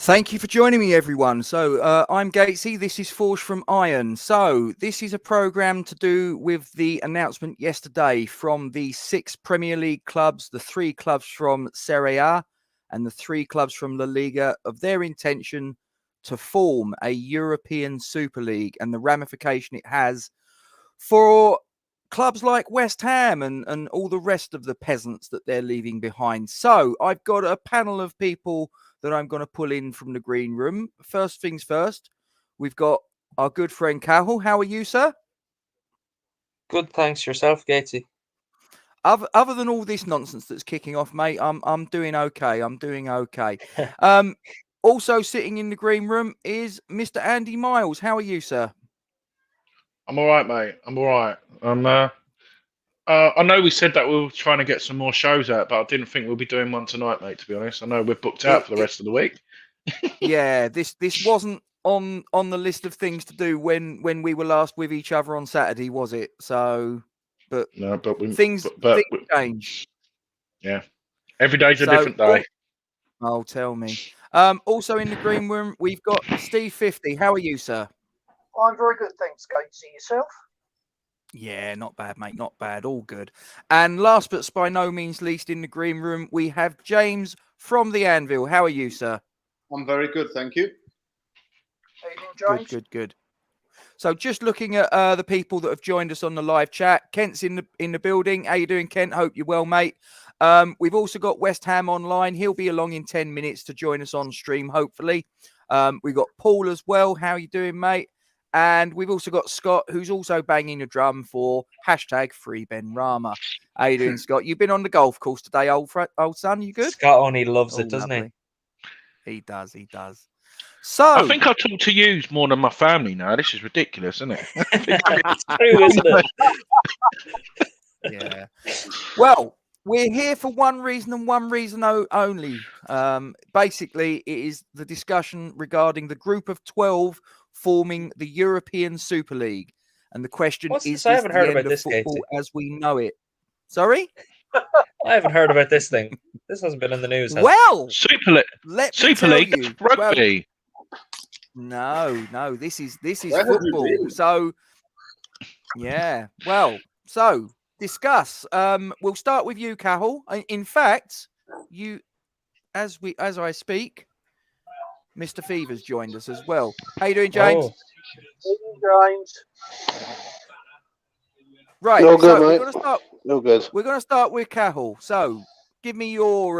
Thank you for joining me, everyone. So, I'm Gatesy. This is Forge from Iron. So, this is a program to do with the announcement yesterday from the 6 Premier League clubs, the 3 clubs from Serie A, and the 3 clubs from La Liga of their intention to form a European Super League and the ramification it has for clubs like West Ham and all the rest of the peasants that they're leaving behind. So, I've got a panel of people that I'm going to pull in from the green room. First things first, we've got our good friend Cahill. How are you, sir? Good, thanks yourself, Gatesy. Other than all this nonsense that's kicking off, mate, I'm doing okay. I'm doing okay. Also sitting in the green room is Mr. Andy Miles. How are you, sir? I'm all right, mate. I'm all right. I know we said that we were trying to get some more shows out, but I didn't think we'll be doing one tonight, mate. To be honest, I know we're booked out It, for the it rest of the week. yeah, this wasn't on the list of things to do when we were last with each other on Saturday, was it? So, but No, but things but things change. yeah, every day's a So, different day. oh, tell me. Also in the green room, we've got Steve 50. How are you, sir? I'm very good, thanks, Gatesy. Yourself? Yeah, not bad, mate. Not bad. All good. And last but by no means least in the green room, we have James from the Anvil. How are you, sir? I'm very good, thank you. Evening, Good, James. good, good. So just looking at the people that have joined us on the live chat. Kent's in the building. How you doing, Kent? Hope you're well, mate. We've also got West Ham online. He'll be along in 10 minutes to join us on stream, hopefully. We've got Paul as well. How you doing, mate? And we've also got Scott, who's also banging a drum for #FreeBenRama. How you doing, Scott? You've been on the golf course today, old son. You good? Scott only loves Oh, it, doesn't lovely. He does. He does. So I think I talk to you more than my family now. This is ridiculous, isn't it? It's true, isn't it? Yeah. Well, we're here for one reason and one reason only. Basically, it is the discussion regarding the group of 12 forming the European Super League. And the question What's is this? I this haven't the heard end about of this, football Gatesy. as we know it? Sorry? I haven't heard about this thing. This hasn't been in the news. Well, Super let me Super tell League, you. that's rugby. Well, no, this is Where have you football. been? So, yeah. Well, so discuss. We'll start with you, Cahill. In fact, you as I speak, Mr. Fever's joined us as well. How you doing, James? Oh, Evening, James. Right. No good, So mate. No good. we're gonna start with Cahill. So give me your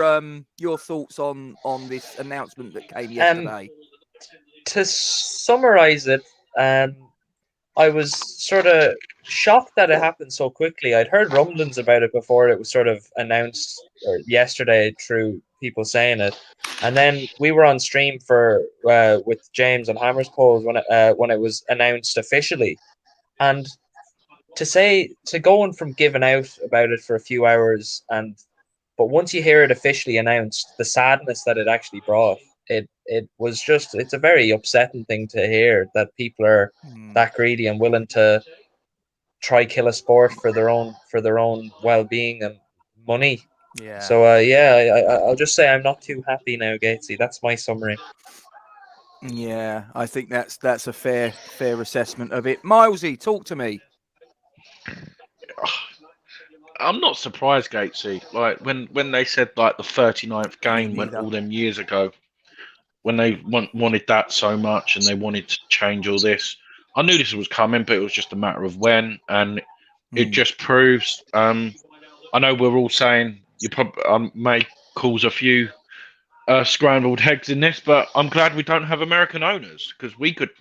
thoughts on this announcement that came yesterday. to summarize it, I was sort of shocked that it happened so quickly. I'd heard rumblings about it before it was sort of announced yesterday through people saying it, and then we were on stream for with James on Hammers Polls when it was announced officially, and to go on from giving out about it for a few hours but once you hear it officially announced, the sadness that it actually brought, it was just it's a very upsetting thing to hear that people are that greedy and willing to try kill a sport for their own well-being and money. Yeah. So I'll just say I'm not too happy now, Gatesy. That's my summary. Yeah, I think that's a fair assessment of it. Milesy, talk to me. I'm not surprised, Gatesy. Like when they said like the 39th game Me went neither. all them years ago, when they wanted that so much and they wanted to change all this, I knew this was coming, but it was just a matter of when, and it just proves. I know we're all saying you probably may cause a few scrambled eggs in this, but I'm glad we don't have American owners because we could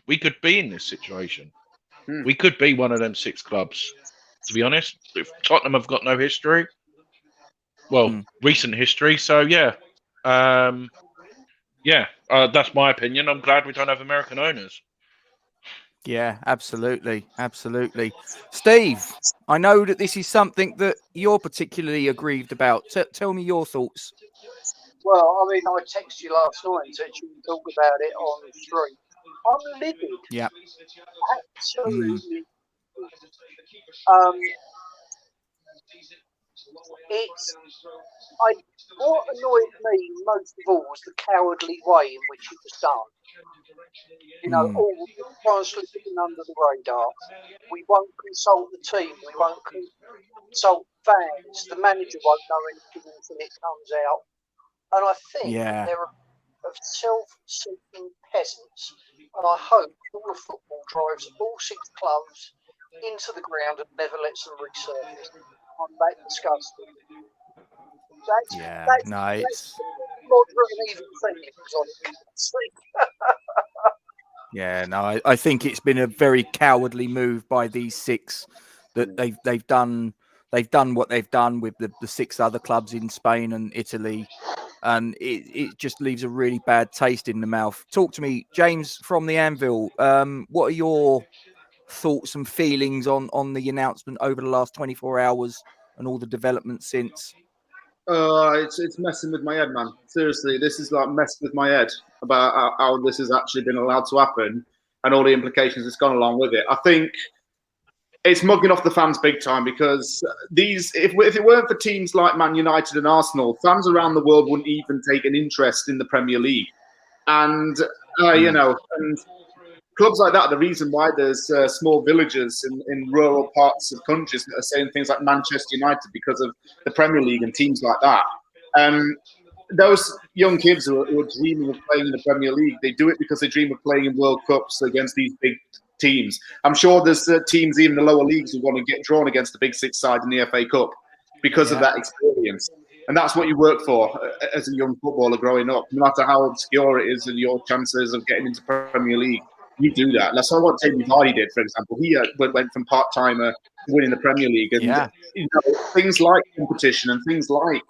be in this situation. We could be one of them 6 clubs. To be honest, if Tottenham have got no history, well, recent history, so yeah, that's my opinion. I'm glad we don't have American owners. Yeah, absolutely. Absolutely. Steve, I know that this is something that you're particularly aggrieved about. Tell me your thoughts. Well, I mean, I texted you last night and said you can talk about it on stream. I'm livid. Yeah. Absolutely. Um, What annoyed me most of all was the cowardly way in which it was done. You know, we'll try and slip it in under the radar. We won't consult the team. We won't consult fans. The manager won't know anything until it comes out. And I think they're of self-seeking peasants. And I hope all of football drives all 6 clubs into the ground and never lets them resurface. I'm that disgusted. That's moderate and even feelings on it. Yeah, no, I think it's been a very cowardly move by these 6 that they've done what they've done with the 6 other clubs in Spain and Italy, and it just leaves a really bad taste in the mouth. Talk to me, James, from the Anvil. What are your thoughts and feelings on the announcement over the last 24 hours and all the developments since? It's messing with my head, man. Seriously, this is like messing with my head about how this has actually been allowed to happen and all the implications that's gone along with it. I think it's mugging off the fans big time, because if it weren't for teams like Man United and Arsenal, fans around the world wouldn't even take an interest in the Premier League. And and clubs like that are the reason why there's small villages in rural parts of countries that are saying things like Manchester United because of the Premier League and teams like that. Those young kids who are dreaming of playing in the Premier League, they do it because they dream of playing in World Cups against these big teams. I'm sure there's teams even in the lower leagues who want to get drawn against the big 6 side in the FA Cup because of that experience. And that's what you work for as a young footballer growing up. No matter how obscure it is and your chances of getting into Premier League, you do that. That's what Jamie Vardy did, for example. He went from part-timer to winning the Premier League. And things like competition and things like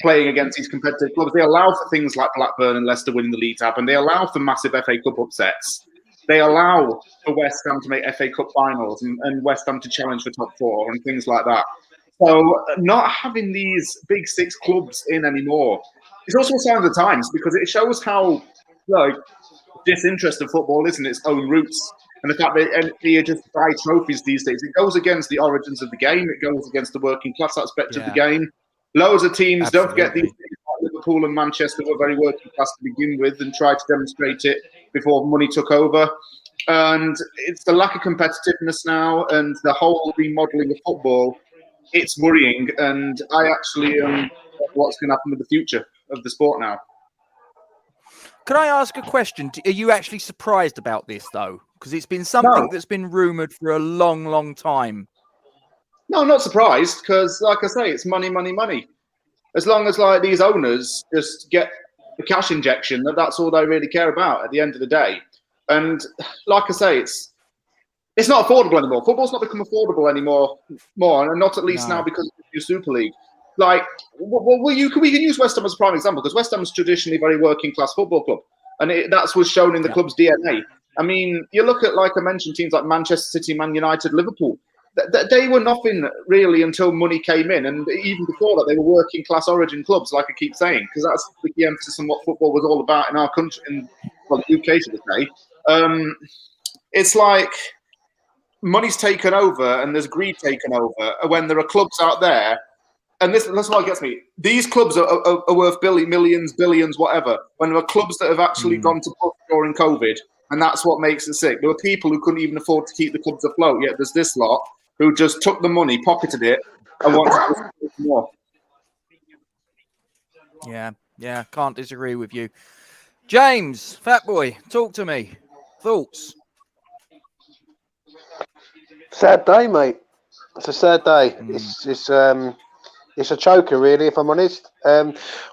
playing against these competitive clubs, they allow for things like Blackburn and Leicester winning the league tab, and they allow for massive FA Cup upsets. They allow for West Ham to make FA Cup finals and West Ham to challenge for top 4 and things like that. So not having these big 6 clubs in anymore, it's also a sign of the times, because it shows how disinterest of football is in its own roots. And the fact that they just buy trophies these days, it goes against the origins of the game. It goes against the working class aspect of the game. Loads of teams don't forget these things. Like Liverpool and Manchester were very working class to begin with and tried to demonstrate it before money took over. And it's the lack of competitiveness now and the whole remodeling of football. It's worrying. And I actually what's going to happen with the future of the sport now. Can I ask a question? Are you actually surprised about this, though? Because it's been something that's been rumoured for a long, long time. No, I'm not surprised, because, like I say, it's money, money, money. As long as these owners just get the cash injection, that's all they really care about at the end of the day. And like I say, it's not affordable anymore. Football's not become affordable anymore, and not at least now because of the Super League. We can use West Ham as a prime example, because West Ham is traditionally a very working class football club, and that was shown in the club's DNA. I mean, you look at, like I mentioned, teams like Manchester City, Man United, Liverpool. They were nothing really until money came in, and even before that, they were working class origin clubs, like I keep saying, because that's the emphasis on what football was all about in our country, in the UK, should I say. It's like money's taken over, and there's greed taken over when there are clubs out there. And that's what gets me. These clubs are worth millions, billions, whatever. When there are clubs that have actually gone to bust during COVID, and that's what makes it sick. There were people who couldn't even afford to keep the clubs afloat, yet there's this lot who just took the money, pocketed it, and wanted to do more. Yeah, can't disagree with you. James, Fat Boy, talk to me. Thoughts? Sad day, mate. It's a sad day. It's a choker, really, if I'm honest.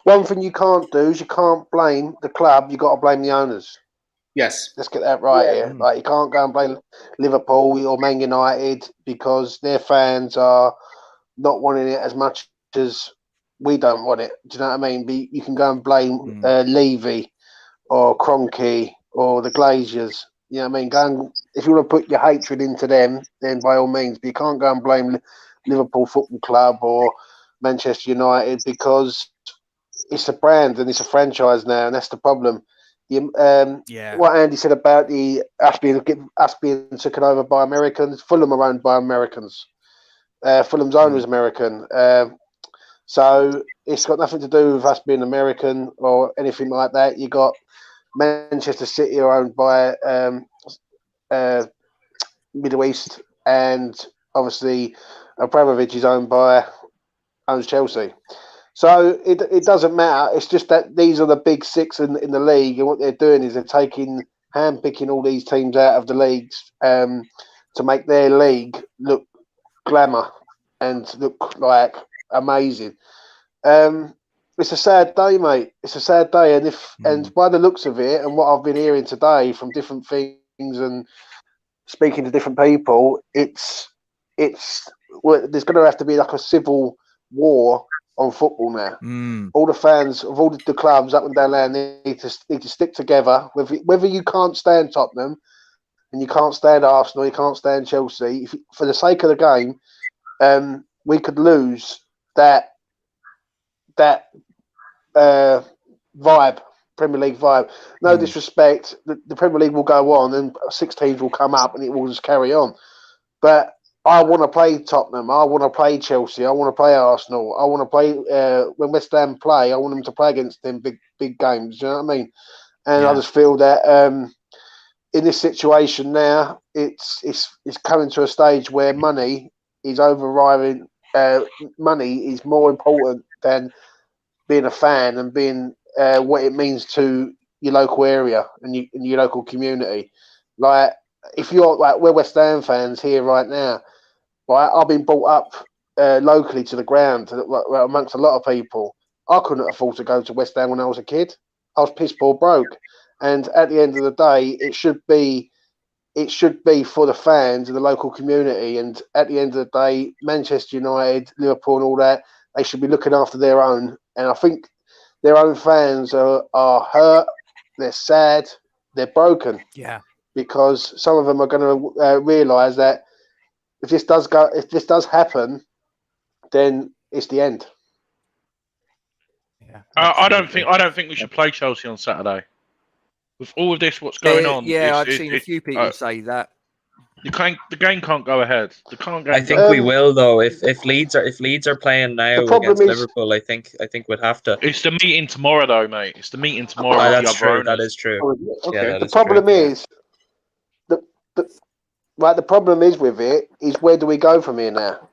One thing you can't do is you can't blame the club. You got to blame the owners. Yes. Let's get that right here. Like, you can't go and blame Liverpool or Man United because their fans are not wanting it as much as we don't want it. Do you know what I mean? You can go and blame Levy or Kroenke or the Glaziers. You know what I mean? If you want to put your hatred into them, then by all means. But you can't go and blame Liverpool Football Club or Manchester United because it's a brand and it's a franchise now, and that's the problem. What Andy said about us being taken over by Americans. Fulham are owned by Americans. Fulham's owner is American. So it's got nothing to do with us being American or anything like that. You got Manchester City are owned by Middle East, and obviously Abramovich is owns Chelsea. So it doesn't matter. It's just that these are the big six in the league, and what they're doing is they're handpicking all these teams out of the leagues to make their league look glamour and look like amazing. It's a sad day, mate. It's a sad day, and by the looks of it, and what I've been hearing today from different things and speaking to different people, it's there's going to have to be like a civil war on football now. All the fans of all the clubs up and down there need to stick together. Whether you can't stand Tottenham and you can't stand Arsenal, you can't stand Chelsea, for the sake of the game, we could lose that vibe, Premier League vibe. No disrespect, the Premier League will go on and 6 teams will come up and it will just carry on. But I want to play Tottenham. I want to play Chelsea. I want to play Arsenal. I want to play when West Ham play. I want them to play against them big games. You know what I mean? And I just feel that in this situation now, it's coming to a stage where money is overriding. Money is more important than being a fan and being what it means to your local area and your local community. Like, if you're like, we're West Ham fans here right now, right? I've been brought up locally to the ground amongst a lot of people. I couldn't afford to go to West Ham when I was a kid. I was piss poor broke, and at the end of the day, it should be for the fans and the local community. And at the end of the day, Manchester United, Liverpool, and all that, they should be looking after their own. And I think their own fans are hurt, they're sad, they're broken. Yeah. Because some of them are going to realise that if this does happen, then it's the end. Yeah. I don't think we should play Chelsea on Saturday. With all of this, what's going on? Yeah, I've seen a few people say that. The game can't go ahead. I think we will, though. If Leeds are playing now against Liverpool, I think we'd have to. It's the meeting tomorrow, though, mate. It's the meeting tomorrow. That's true. That is true. Okay. Yeah, the problem is the problem is with it is, where do we go from here now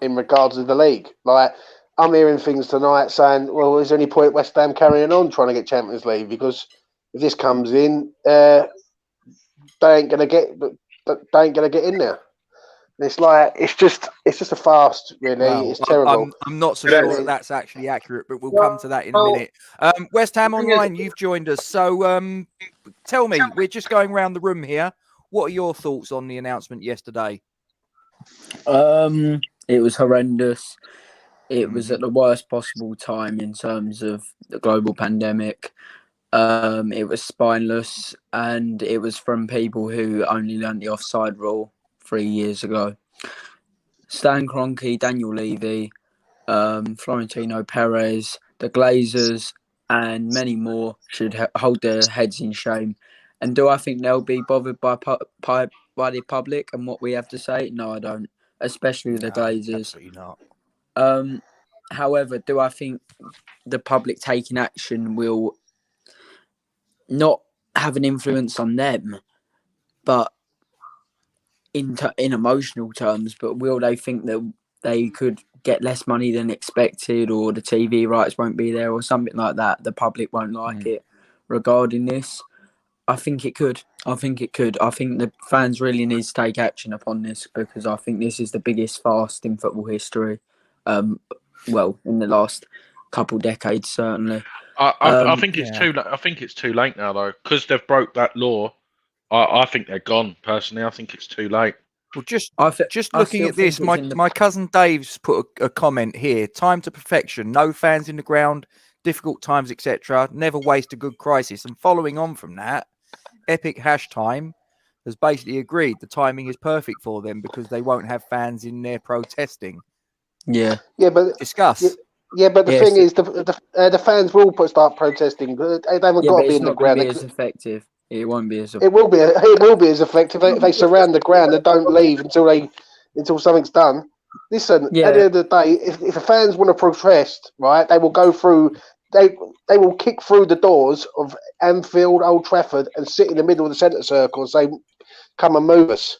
in regards to the league? Like, I'm hearing things tonight saying, well, is there any point West Ham carrying on trying to get Champions League? Because if this comes in, they ain't gonna get in there. And it's like it's just a farce, really. Well, it's terrible. I'm not so sure that's actually accurate, but we'll come to that in a minute. West Ham Online, you've joined us. So tell me, we're just going around the room here. What are your thoughts on the announcement yesterday? It was horrendous. It was at the worst possible time in terms of the global pandemic. It was spineless, and it was from people who only learnt the offside rule 3 years ago. Stan Kroenke, Daniel Levy, Florentino Perez, the Glazers, and many more should hold their heads in shame. And do I think they'll be bothered by the public and what we have to say? No, I don't. Especially the Glazers. Absolutely not. However, do I think the public taking action will not have an influence on them, but in emotional terms? But will they think that they could get less money than expected, or the TV rights won't be there, or something like that? The public won't like it regarding this. I think it could. I think the fans really need to take action upon this, because I think this is the biggest farce in football history. Well, in the last couple decades, certainly. I think it's too. I think it's too late now, though, because they've broke that law. I think they're gone. Personally, I think it's too late. Well, just looking at this, my cousin Dave's put a comment here. Time to perfection. No fans in the ground. Difficult times, etc. Never waste a good crisis. And following on from that, Epic Hash Time has basically agreed the timing is perfect for them because they won't have fans in there protesting. Yeah, but discuss. Yeah, but the thing is, the fans will start protesting. They haven't got to be in the ground. It's not as effective. It won't be as. It will be as effective if they surround the ground and don't leave until something's done. Listen, at the Yeah. end of the day, if the fans want to protest, right, they will go through. They will kick through the doors of Anfield, Old Trafford, and sit in the middle of the centre circle and say, "Come and move us."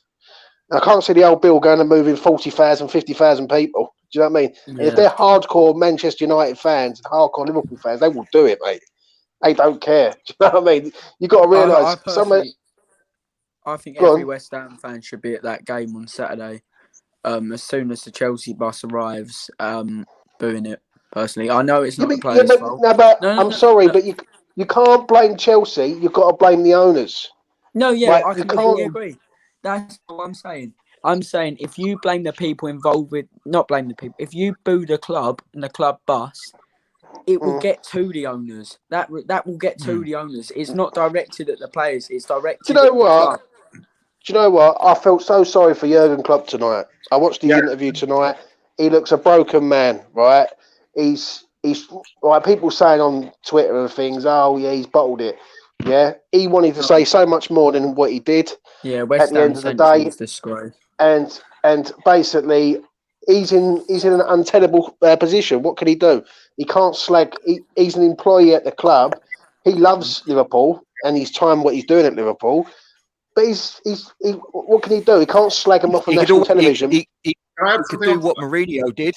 And I can't see the old Bill going and moving 40,000, 50,000 people. Do you know what I mean? And if Yeah. they're hardcore Manchester United fans, hardcore Liverpool fans, they will do it, mate. They don't care. Do you know what I mean? You've got to I realise personally, I think Go every on. West Ham fan should be at that game on Saturday. As soon as the Chelsea bus arrives, booing it. Personally, I know it's not the players' fault. but No, I'm sorry, no. but you can't blame Chelsea. You've got to blame the owners. No, yeah, Right, I you completely can't. agree. That's what I'm saying. I'm saying if you blame the people involved with, not blame the people, if you boo the club and the club bus, it will get to the owners. That will get to the owners. It's not directed at the players. It's Do you directed know at the club. what? Do you know what? I felt so sorry for Jurgen Klopp tonight. I watched the Yeah. interview tonight. He looks a broken man, right? He's like people saying on Twitter and things. Oh yeah, he's bottled it. Yeah, he wanted to say so much more than what he did Yeah, at West the Ham end of the Central day, is disgrace. and basically he's in an untenable position. What can he do? He can't slag. He's an employee at the club. He loves Liverpool and he's time what he's doing at Liverpool. But what can he do? He can't slag him off on He could, national al- television. he Can I add could something do on to what that? Mourinho did.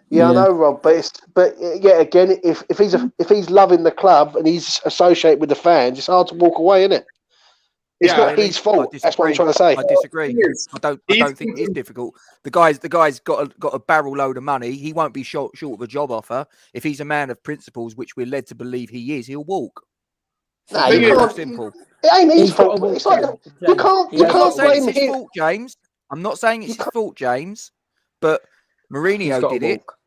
Yeah, I Yeah. know, Rob. But yeah, again, if he's loving the club and he's associated with the fans, it's hard to walk away, isn't it? It's Yeah, not Really? his fault. I That's what I'm disagree. trying to say. I disagree. thing is, I he's don't think it's difficult. The guy's got a barrel load of money. He won't be short of a job offer. If he's a man of principles, which we're led to believe he is, he'll walk. No, thing you is- Real can't. simple. It ain't his He's got fault. a walk, It's like James. you James, can't he you has I'm not can't got a saying blame it's his him. fault, James. I'm not saying it's You his can't, fault, James. But He's Mourinho got a did it. walk.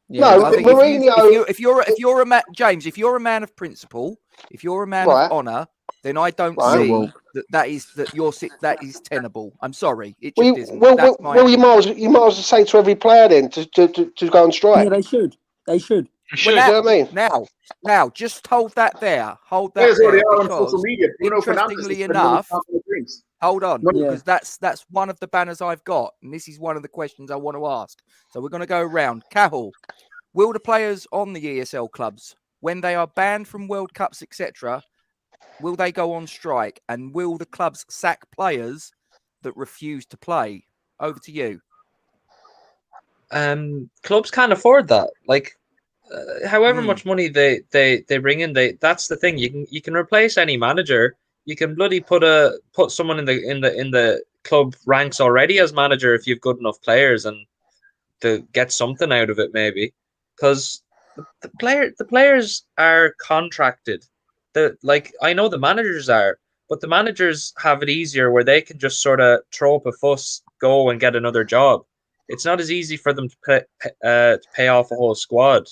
Yeah, No, he's I got a think but walk. Mourinho, if you're a man, James, if you're a man of principle, if you're a man of right, honour, then I don't right. He'll see walk. that is tenable. I'm sorry, it Well, just isn't. That's my you opinion. might as well say to every player then to go on strike. Yeah, they should. They should. Should. Do you know what I mean? Now, just hold that there. Hold that players already there, are on social because media. Bruno Fernandes is interestingly spending money enough, on the drinks. hold on, Money- Yeah. because that's one of the banners I've got, and this is one of the questions I want to ask. So we're going to go around. Cahill, will the players on the ESL clubs, when they are banned from World Cups, etc., will they go on strike? And will the clubs sack players that refuse to play? Over to you. Clubs can't afford that. Like, however Hmm. much money they bring in, that's the thing. You can replace any manager. You can bloody put someone in the club ranks already as manager if you've good enough players and to get something out of it maybe, because the players are contracted. Like I know the managers are, but the managers have it easier where they can just sort of throw up a fuss, go and get another job. It's not as easy for them to pay off a whole squad.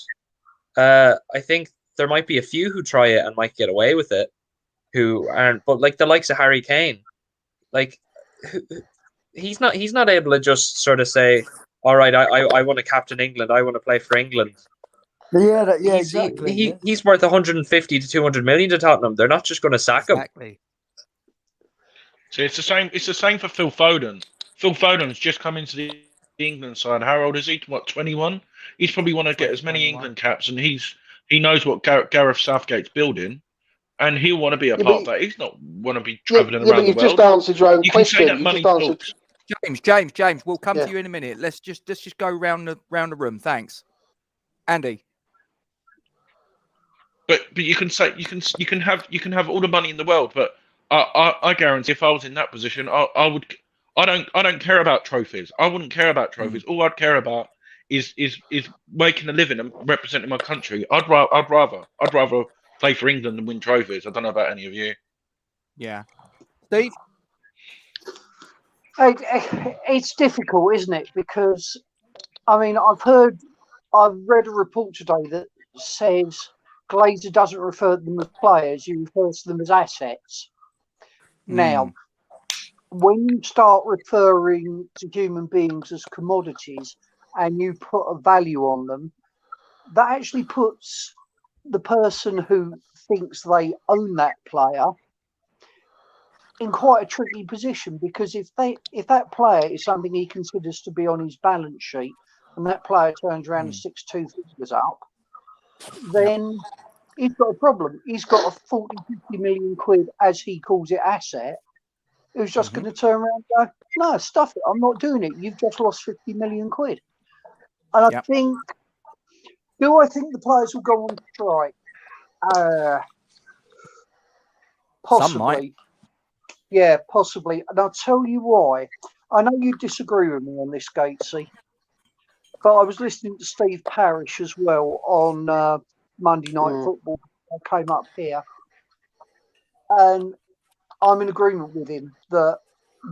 I think there might be a few who try it and might get away with it, who aren't. But like the likes of Harry Kane, like he's not able to just sort of say, "All right, I want to captain England. I want to play for England." Yeah, He's worth 150 to 200 million to Tottenham. They're not just going to sack him. Exactly. So it's the same. It's the same for Phil Foden. Phil Foden's just come into the England side. How old is he? What, 21? He's probably want to get as many 21. England caps, and he knows what Gareth Southgate's building, and he'll want to be a Yeah, part but of that. He's not want to be yeah, travelling but around the you've just world. answered your own You can say question. that You money just answered. talks. James, we'll come Yeah. to you in a minute. Let's just go round the room. Thanks, Andy. But you can say you can have all the money in the world, but I guarantee if I was in that position, I would. I don't care about trophies. I wouldn't care about trophies. All I'd care about is making a living and representing my country. I'd rather play for England than win trophies. I don't know about any of you. Yeah, Steve. It's difficult, isn't it? Because I mean, I've read a report today that says Glazer doesn't refer to them as players; he refers to them as assets. Now, when you start referring to human beings as commodities and you put a value on them, that actually puts the person who thinks they own that player in quite a tricky position, because if that player is something he considers to be on his balance sheet, and that player turns around and sticks 2 figures up, then he's got a problem. He's got a 40, 50 million quid, as he calls it, asset, who's just going to turn around and go, no, stuff it, I'm not doing it. You've just lost 50 million quid. And I think, do I think the players will go on strike? Possibly. Some might. Yeah, possibly. And I'll tell you why. I know you disagree with me on this, Gatesy, but I was listening to Steve Parrish as well on Monday Night Football. I came up here, and I'm in agreement with him that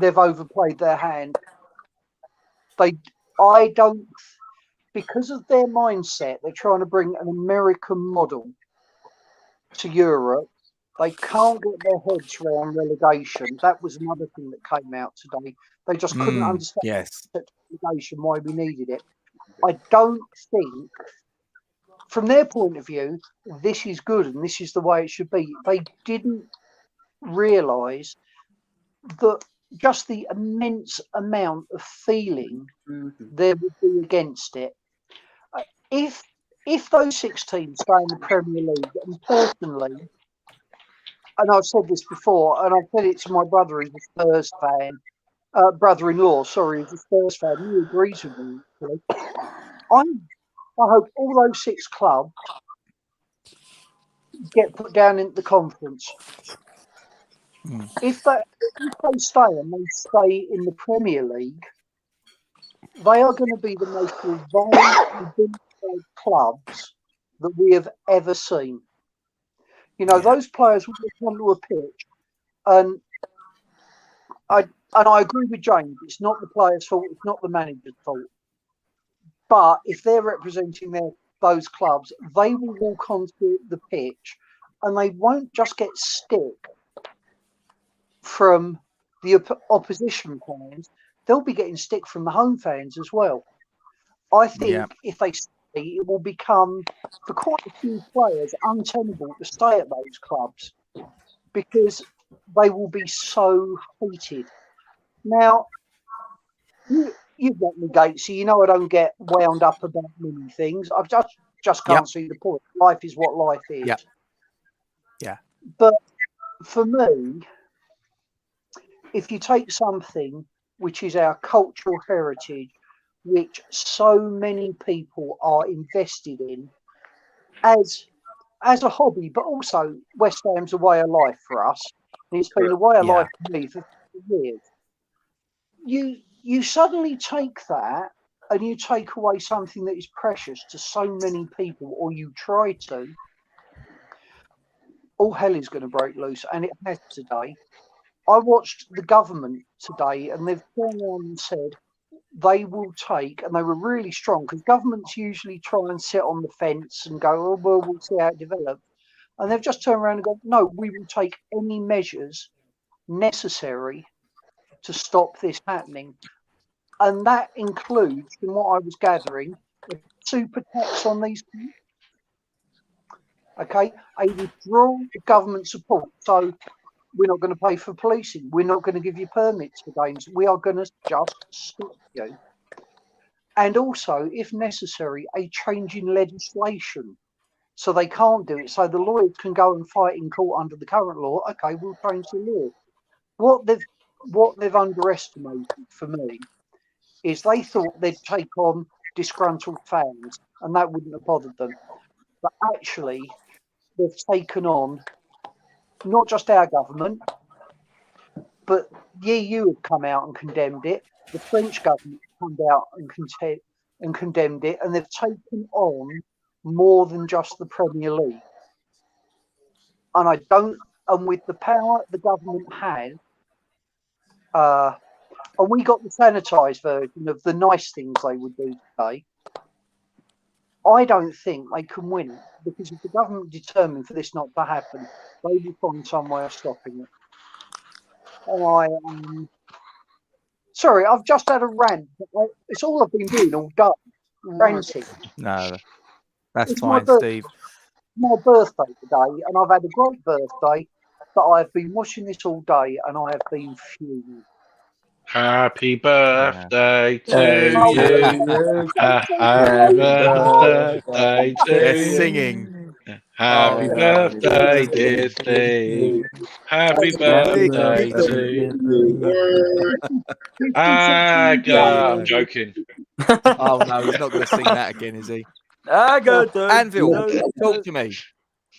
they've overplayed their hand. I don't, because of their mindset, they're trying to bring an American model to Europe. They can't get their heads around relegation. That was another thing that came out today. They just couldn't understand relegation, why we needed it. I don't think, from their point of view, this is good and this is the way it should be. They didn't realise that just the immense amount of feeling there would be against it. If those 6 teams stay in the Premier League, and personally, and I've said this before, and I've said it to my brother who's a Spurs fan, brother-in-law, sorry, who's a Spurs fan, he agrees with me, actually. I hope all those 6 clubs get put down into the conference. If they stay and they stay in the Premier League, they are going to be the most reviled clubs that we have ever seen. You know, those players will come to a pitch, and I agree with James. It's not the players' fault. It's not the manager's fault. But if they're representing those clubs, they will walk onto the pitch, and they won't just get stick from the opposition fans. They'll be getting stick from the home fans as well. I think if they stay, it will become, for quite a few players, untenable to stay at those clubs because they will be so hated. Now, you've got me, Gates, so you know I don't get wound up about many things. I just can't see the point. Life is what life is. Yeah. But for me, if you take something which is our cultural heritage, which so many people are invested in as a hobby, but also West Ham's a way of life for us. And it's been a way of life for me for years. You suddenly take that and you take away something that is precious to so many people, or you try to, all hell is going to break loose, and it has today. I watched the government today, and they've turned around and said they will take, and they were really strong, because governments usually try and sit on the fence and go, oh, well, we'll see how it develops. And they've just turned around and gone, no, we will take any measures necessary to stop this happening. And that includes, from what I was gathering, a super tax on these things. Okay, a withdrawal of government support. So we're not going to pay for policing. We're not going to give you permits for games. We are going to just stop you. And also, if necessary, a change in legislation. So they can't do it. So the lawyers can go and fight in court under the current law. Okay, we'll change the law. What they've underestimated for me is they thought they'd take on disgruntled fans and that wouldn't have bothered them. But actually, they've taken on not just our government, but the EU have come out and condemned it. The French government have come out and condemned it, and they've taken on more than just the Premier League. And with the power the government has, and we got the sanitised version of the nice things they would do today, I don't think they can win, because if the government determined for this not to happen, they will find some way of stopping it. Sorry, I've just had a rant. It's all I've been doing all day, ranting. No, that's It's fine, Steve. My birthday today, and I've had a great birthday. But I have been watching this all day, and I have been fuming. Happy birthday to Oh, you. Happy birthday to They're you. singing. Happy Oh, birthday, dear Steve. Happy birthday to you. I'm joking. Oh no, he's not going to sing that again, is he? I got Anvil, talk to me.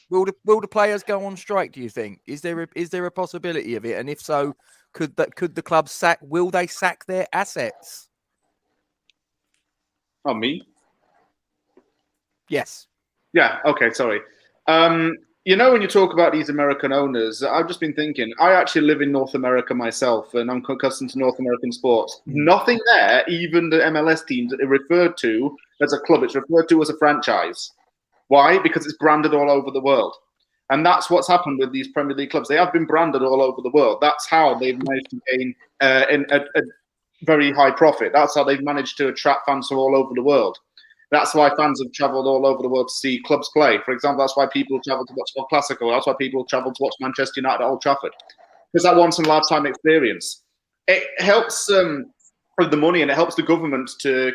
Will the players go on strike? Do you think? Is there a possibility of it? And if so, could the club sack? Will they sack their assets? Oh, me? Yes. Yeah. Okay. Sorry. You know, when you talk about these American owners, I've just been thinking. I actually live in North America myself, and I'm accustomed to North American sports. Nothing there, even the MLS teams, are referred to as a club. It's referred to as a franchise. Why? Because it's branded all over the world. And that's what's happened with these Premier League clubs. They have been branded all over the world. That's how they've managed to gain a very high profit. That's how they've managed to attract fans from all over the world. That's why fans have travelled all over the world to see clubs play. For example, that's why people travel to watch El Clasico. That's why people travel to watch Manchester United at Old Trafford. Because that once in a lifetime experience. It helps with the money, and it helps the government to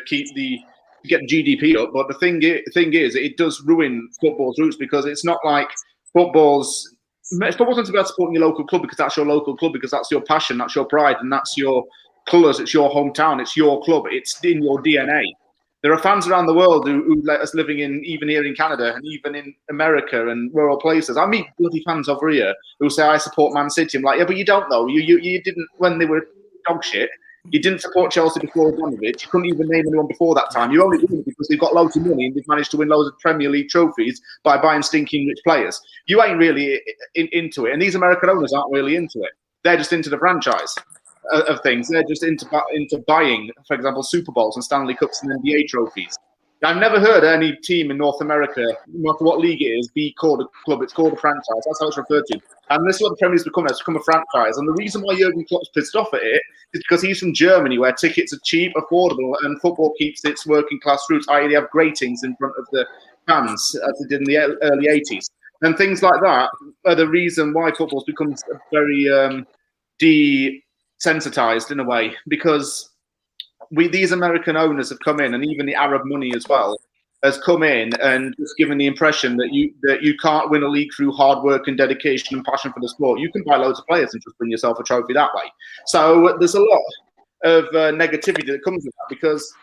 get GDP up. But the thing is, it does ruin football's roots, because it's not like football's meant to be about supporting your local club because that's your local club, because that's your passion, that's your pride, and that's your colours. It's your hometown. It's your club. It's in your DNA. There are fans around the world who let us living even here in Canada and even in America and rural places. I meet bloody fans over here who say, I support Man City. I'm like, yeah, but you don't know. You didn't, when they were dog shit, you didn't support Chelsea before Abramovich. You couldn't even name anyone before that time. You only did it because they've got loads of money and they've managed to win loads of Premier League trophies by buying stinking rich players. You ain't really into it. And these American owners aren't really into it. They're just into the franchise of things. They're just into buying, for example, Super Bowls and Stanley Cups and NBA trophies. I've never heard any team in North America, no matter what league it is, be called a club. It's called a franchise. That's how it's referred to. And this is what the Premier League's become. It's become a franchise. And the reason why Jurgen Klopp's pissed off at it is because he's from Germany, where tickets are cheap, affordable, and football keeps its working class roots, i.e. they have gratings in front of the fans, as they did in the early 80s. And things like that are the reason why football's become very desensitized in a way, because these American owners have come in, and even the Arab money as well has come in and just given the impression that you can't win a league through hard work and dedication and passion for the sport. You can buy loads of players and just bring yourself a trophy that way. So there's a lot of negativity that comes with that, because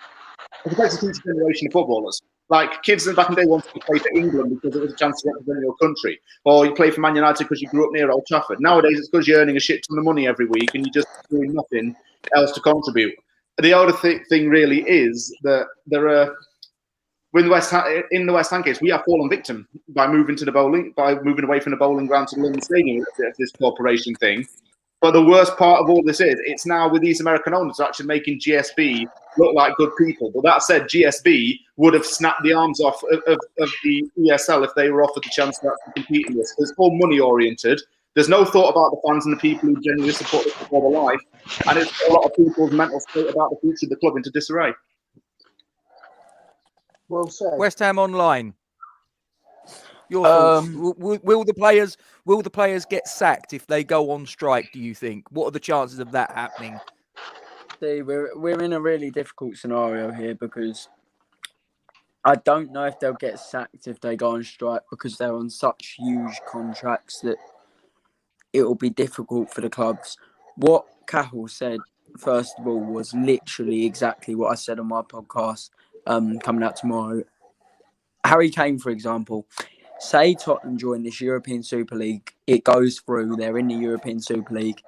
it affects a future generation of footballers. Like kids back in the day wanted to play for England because it was a chance to represent your country, or you play for Man United because you grew up near Old Trafford. Nowadays, it's because you're earning a shit ton of money every week and you're just doing nothing else to contribute. The other thing really is that there are, in the West Ham case, we have fallen victim by moving away from the bowling ground to the London Stadium with this corporation thing. But the worst part of all this is, it's now with these American owners actually making GSB look like good people. But that said, GSB would have snapped the arms off of the ESL if they were offered the chance to actually compete in this. It's all money oriented. There's no thought about the fans and the people who genuinely support the club all their life, and it's a lot of people's mental state about the future of the club into disarray. Well said. West Ham Online. Your thoughts? Will the players get sacked if they go on strike? Do you think? What are the chances of that happening? See, we're in a really difficult scenario here, because I don't know if they'll get sacked if they go on strike, because they're on such huge contracts that it will be difficult for the clubs. What Cahill said, first of all, was literally exactly what I said on my podcast coming out tomorrow. Harry Kane, for example, say Tottenham join this European Super League, it goes through, they're in the European Super League,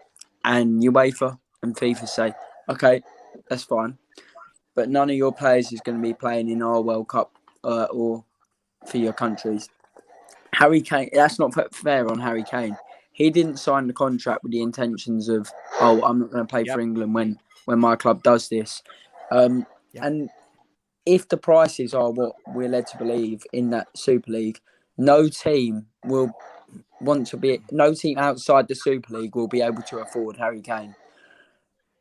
and UEFA and FIFA say, okay, that's fine, but none of your players is going to be playing in our World Cup or for your countries. Harry Kane, that's not fair on Harry Kane. He didn't sign the contract with the intentions of, I'm not going to play for England when my club does this. And if the prices are what we're led to believe in that Super League, no team outside the Super League will be able to afford Harry Kane.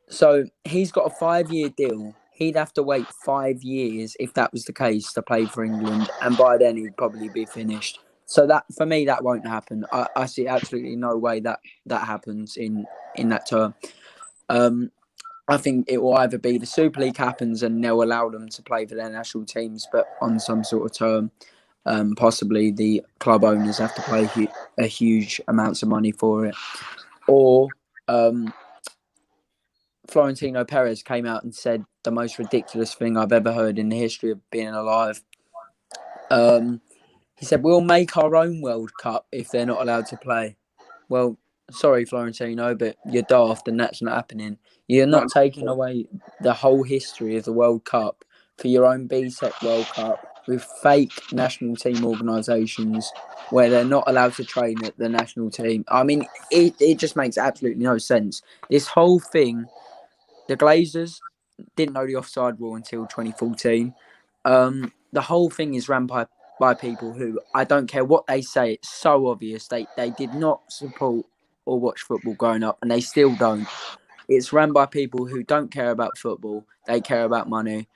So he's got a 5-year deal. He'd have to wait 5 years if that was the case to play for England, and by then he'd probably be finished. So that for me, that won't happen. I see absolutely no way that happens in that term. I think it will either be the Super League happens and they'll allow them to play for their national teams, but on some sort of term. Possibly the club owners have to pay a huge amounts of money for it, or Florentino Perez came out and said the most ridiculous thing I've ever heard in the history of being alive. He said, we'll make our own World Cup if they're not allowed to play. Well, sorry, Florentino, but you're daft and that's not happening. You're not taking away the whole history of the World Cup for your own BSEC World Cup with fake national team organisations where they're not allowed to train at the national team. I mean, it just makes absolutely no sense. This whole thing, the Glazers didn't know the offside rule until 2014. The whole thing is run by people who, I don't care what they say, it's so obvious. They did not support or watch football growing up, and they still don't. It's run by people who don't care about football. They care about money.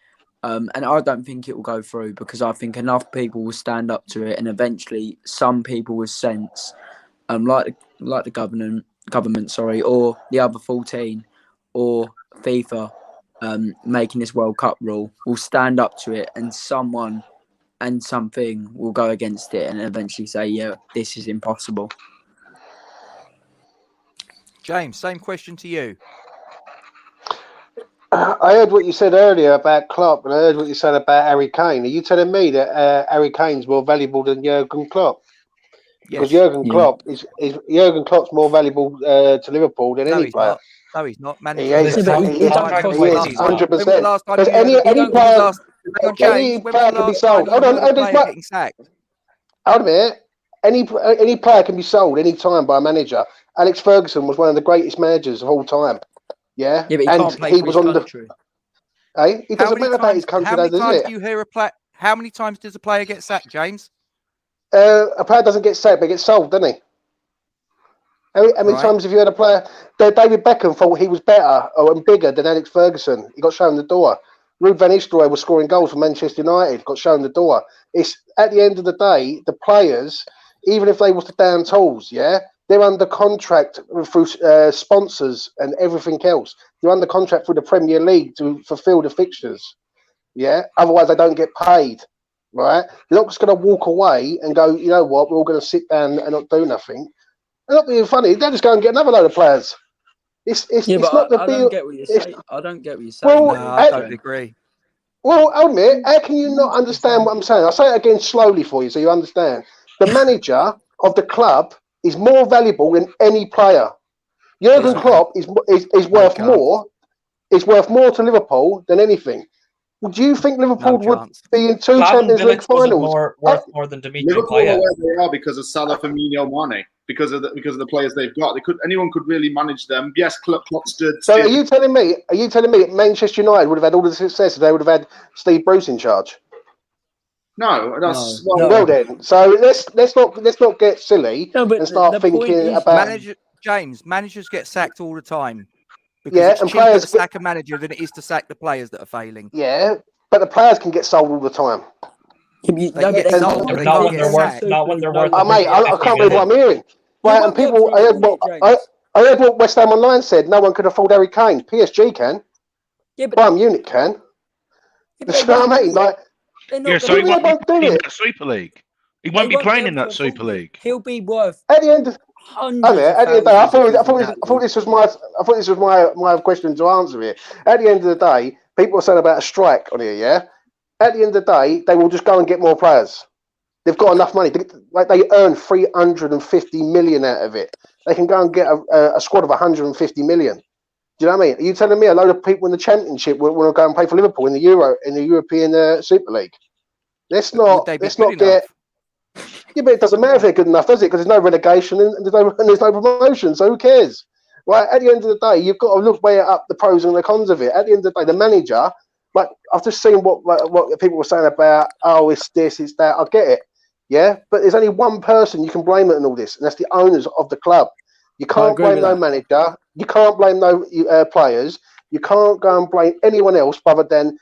And I don't think it will go through because I think enough people will stand up to it, and eventually some people with sense, like the government, or the other 14, or FIFA, making this World Cup rule, will stand up to it, and someone and something will go against it and eventually say, yeah, this is impossible. James, same question to you. I heard what you said earlier about Klopp, and I heard what you said about Harry Kane. Are you telling me that Harry Kane's more valuable than Jurgen Klopp? Because Jurgen Klopp is Jurgen Klopp's more valuable to Liverpool than any player. No, he's not. He is 100%. Because any player can be sold. Hold on, getting sacked. Hold a minute. Any player can be sold any time by a manager. Alex Ferguson was one of the greatest managers of all time. Yeah, but he can't play for his country. It doesn't matter about his country, though, does it? How many times does a player get sacked, James? A player doesn't get sacked, but gets sold, doesn't he? How many times have you had a player? David Beckham thought he was better and bigger than Alex Ferguson. He got shown the door. Ruud van Nistelrooy was scoring goals for Manchester United. Got shown the door. It's at the end of the day, the players, even if they was the down tools, they're under contract through sponsors and everything else. They're under contract through the Premier League to fulfil the fixtures. Otherwise they don't get paid. Right? They're not just going to walk away and go, you know what, we're all going to sit down and not do nothing. They're not being funny. They'll just go and get another load of players. It's not the deal. I don't get what you're saying. Well, I don't agree. Well, hold a minute. How can you not understand what I'm saying? I'll say it again slowly for you so you understand. The manager of the club is more valuable than any player. Jurgen Klopp is worth more. Is worth more to Liverpool than anything. Would you think Liverpool would be in two Champions League finals? Worth more than Dimitri Liverpool Payet. are where they are because of Salah, Firmino, Mane. Because of the players they've got, anyone could really manage them. Yes, Klopp stood. So are you telling me that Manchester United would have had all the success if they would have had Steve Bruce in charge? No, that's no. Well then. So let's not get silly and start thinking about managers get sacked all the time. Because it's cheaper to sack a manager than it is to sack the players that are failing. Yeah, but the players can get sold all the time. Not when they're worth. Mate, I can't believe what I'm hearing. Right, and people, I heard what West Ham Online said. No one could afford Harry Kane. PSG can. Yeah, but Bayern Munich can. You know what I mean? Like, so he won't be playing in that Super League. He won't be playing in that Super League. He'll be worth. At the end of I thought this was my question to answer here. At the end of the day, people are saying about a strike on here. Yeah. At the end of the day, they will just go and get more players. They've got enough money. They earn 350 million out of it. They can go and get a squad of 150 million. Do you know what I mean? Are you telling me a load of people in the Championship will want to go and play for Liverpool in the European Super League? Let's not get. Yeah, but it doesn't matter if they're good enough, does it? Because there's no relegation and there's no promotion, so who cares? Right? At the end of the day, you've got to weigh up the pros and the cons of it. At the end of the day, the manager, like I've just seen what people were saying about, it's this, it's that. I get it, yeah, but there's only one person you can blame it in all this, and that's the owners of the club. You can't blame no manager. You can't blame no players. You can't go and blame anyone else other than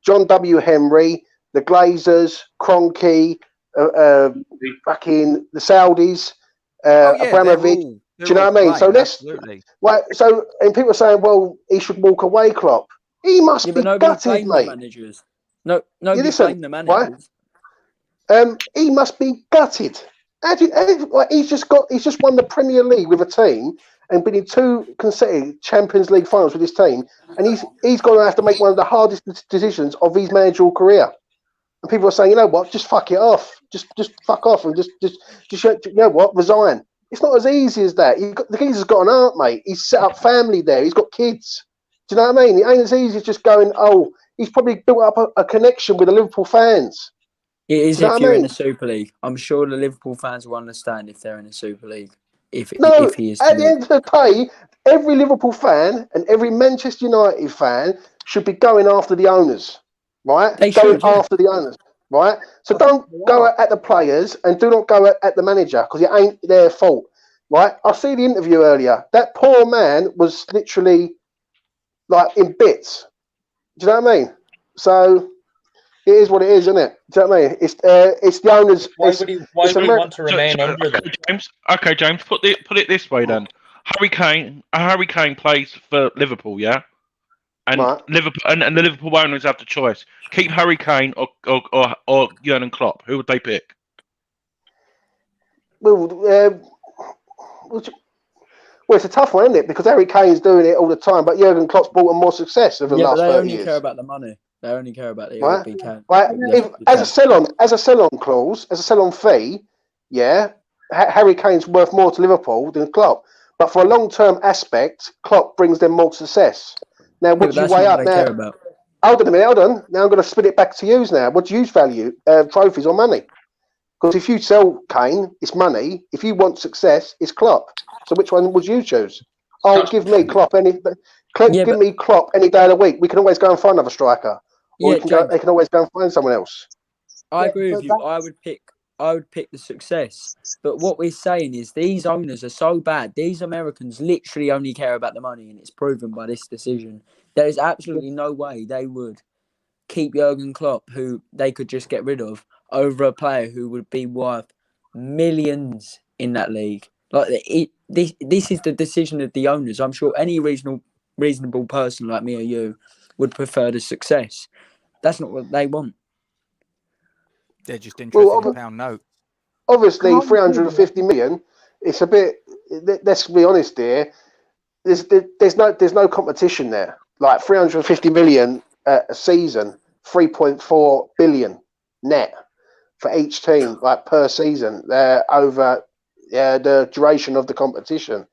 John W. Henry, the Glazers, Kroenke, fucking the Saudis, Oh yeah, Abramovich. Do you know what I mean? So let's absolutely. right. So and people are saying, well, he should walk away, Klopp. He must Yeah, be but nobody gutted, blamed the mate. managers. No, nobody listen, blamed the right? managers. He must be gutted. He's just won the Premier League with a team and been in 2 consecutive Champions League finals with his team, and he's going to have to make one of the hardest decisions of his managerial career. And people are saying, you know what, just fuck it off, just fuck off, and just you know what, resign. It's not as easy as that. The geezer's got an aunt, mate. He's set up family there. He's got kids. Do you know what I mean? It ain't as easy as just going. Oh, he's probably built up a connection with the Liverpool fans. It is Do you know if what I you're in mean? the Super League. I'm sure the Liverpool fans will understand if they're in the Super League. If No, he is at the to end of the day, every Liverpool fan and every Manchester United fan should be going after the owners, right? They Going should, yeah. after the owners, right? So don't go at the players and do not go at the manager because it ain't their fault, right? I see the interview earlier. That poor man was literally like in bits. Do you know what I mean? So it is what it is, isn't it? Do you know what I mean? It's the owners. Why would he want to remain under them? Okay, James. Put it this way then. Harry Kane plays for Liverpool, yeah, and Right. Liverpool and the Liverpool owners have the choice: keep Harry Kane or Jurgen Klopp. Who would they pick? Well, it's a tough one, isn't it? Because Harry Kane's doing it all the time, but Jurgen Klopp's brought him more success over the Yeah, but last they 30 only years. care about the money. They only care about the Right? Kane. Right? As a sell-on clause, as a sell-on fee, yeah, Harry Kane's worth more to Liverpool than Klopp. But for a long-term aspect, Klopp brings them more success. Now, what do you weigh up now? Care about. Hold on a minute, hold on. Now I'm going to spit it back to you now. What do you value? Trophies or money? Because if you sell Kane, it's money. If you want success, it's Klopp. So which one would you choose? Oh, give me Klopp any day of the week. We can always go and find another striker. Or they can always go and find someone else. I agree with you. I would pick the success. But what we're saying is these owners are so bad. These Americans literally only care about the money, and it's proven by this decision. There is absolutely no way they would keep Jurgen Klopp, who they could just get rid of, over a player who would be worth millions in that league. This is the decision of the owners. I'm sure any reasonable person like me or you would prefer the success. That's not what they want. They're just interested in pound note. Obviously, 350 million. It's a bit. Let's be honest here. There's no competition there. Like 350 million a season, 3.4 billion net for each team, like per season. Over the duration of the competition,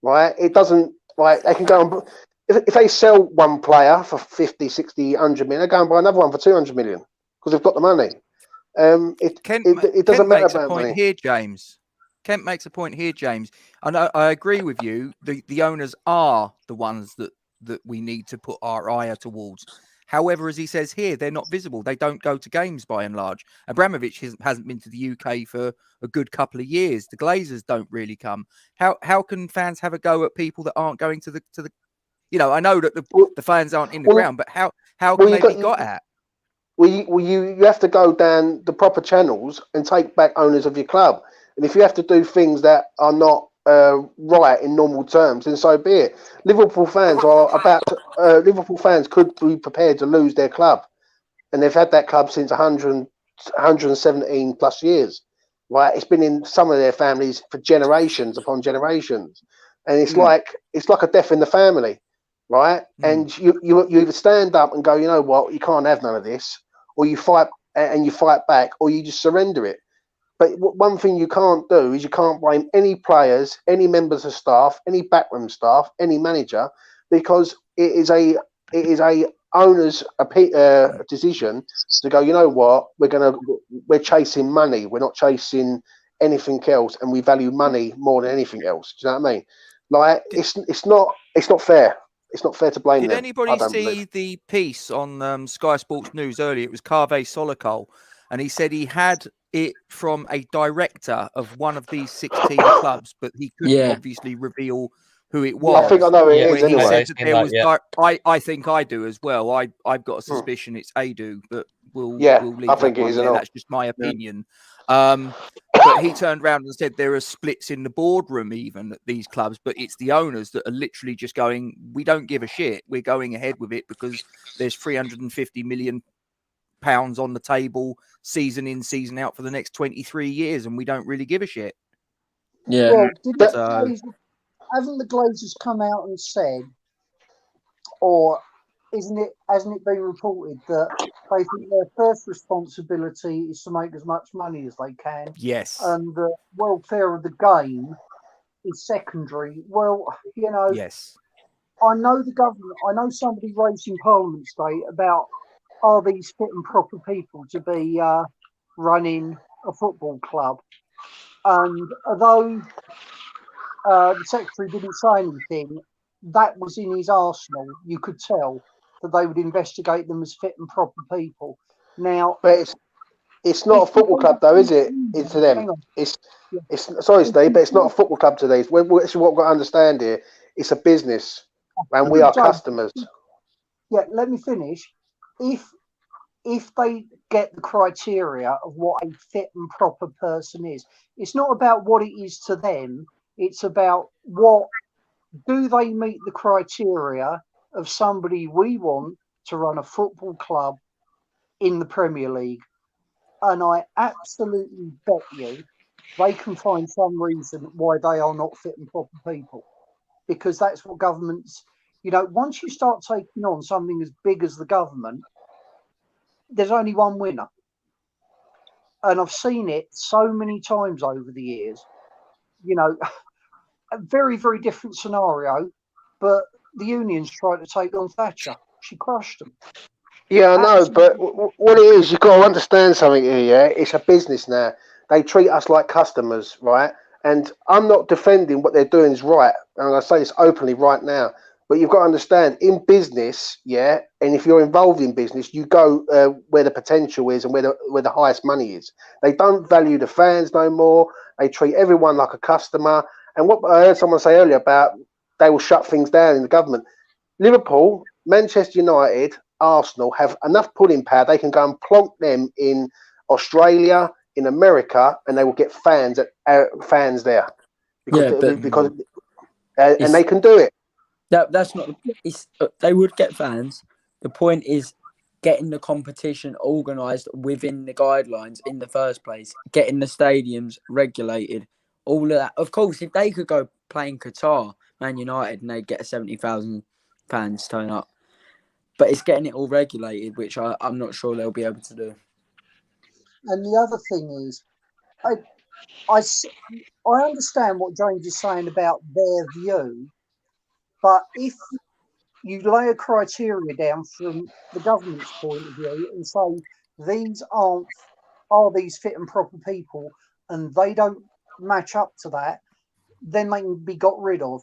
right? It doesn't like they can go and if they sell one player for 50, 60, 100 million, they go and buy another one for 200 million because they've got the money. It doesn't matter about money. Here, James. Kent makes a point here, James. And I agree with you. The owners are the ones that we need to put our ire towards. However, as he says here, they're not visible. They don't go to games by and large. Abramovich hasn't been to the UK for a good couple of years. The Glazers don't really come. How can fans have a go at people that aren't going to the? You know, I know that the fans aren't in the ground, but how can they be got at? You have to go down the proper channels and take back owners of your club. And if you have to do things that are not right in normal terms, then so be it. Liverpool fans could be prepared to lose their club, and they've had that club since 117 plus years. Right, it's been in some of their families for generations upon generations, and it's like a death in the family, right? And you either stand up and go, you know what, you can't have none of this, or you fight and you fight back, or you just surrender it. But one thing you can't do is you can't blame any players, any members of staff, any backroom staff, any manager, because it is a owner's decision to go. You know what? We're chasing money. We're not chasing anything else, and we value money more than anything else. Do you know what I mean? Like it's not fair. It's not fair to blame them. Did anybody see the piece on Sky Sports News earlier? It was Kaveh Solokol, and he said he had it from a director of one of these 16 clubs, but he couldn't obviously reveal who it was. I think I know who it is anyway. I think I do as well. I've got a suspicion it's Adu, but we'll leave I think that it is. there. That's just my opinion. But he turned around and said there are splits in the boardroom even at these clubs, but it's the owners that are literally just going, we don't give a shit. We're going ahead with it because there's £350 million on the table season in, season out for the next 23 years, and we don't really give a shit. Yeah. Well, So- haven't the Glazers come out and said, or hasn't it been reported that they think their first responsibility is to make as much money as they can, Yes. and the welfare of the game is secondary? Well, you know, Yes. I know the government. I know somebody raised in Parliament today about, are these fit and proper people to be running a football club? And although the secretary didn't say anything, that was in his arsenal. You could tell that they would investigate them as fit and proper people. Now, But it's not a football club, though, is it? It's to them. Hang on. It's sorry, Steve, but it's not a football club to these. This is what we've got to understand here. It's a business, and we are customers. Yeah, let me finish. If they get the criteria of what a fit and proper person is, it's not about what it is to them. It's about what do they meet the criteria of somebody we want to run a football club in the Premier League. And I absolutely bet you they can find some reason why they are not fit and proper people. Because that's what governments, you know, once you start taking on something as big as the government, there's only one winner. And I've seen it so many times over the years. You know, a very, very different scenario, but the unions tried to take on Thatcher. She crushed them. Yeah, I know, but what it is, you've got to understand something here, yeah? It's a business now. They treat us like customers, right? And I'm not defending what they're doing is right. And I say this openly right now. But you've got to understand, in business, yeah, and if you're involved in business, you go where the potential is and where the highest money is. They don't value the fans no more. They treat everyone like a customer. And what I heard someone say earlier about they will shut things down in the government. Liverpool, Manchester United, Arsenal have enough pulling power. They can go and plonk them in Australia, in America, and they will get fans there. Because and they can do it. That's not. They would get fans. The point is getting the competition organised within the guidelines in the first place, getting the stadiums regulated, all of that. Of course, if they could go play in Qatar, Man United, and they'd get 70,000 fans turn up. But it's getting it all regulated, which I'm not sure they'll be able to do. And the other thing is, I understand what James is saying about their view, but if you lay a criteria down from the government's point of view and say these are these fit and proper people, and they don't match up to that, then they can be got rid of.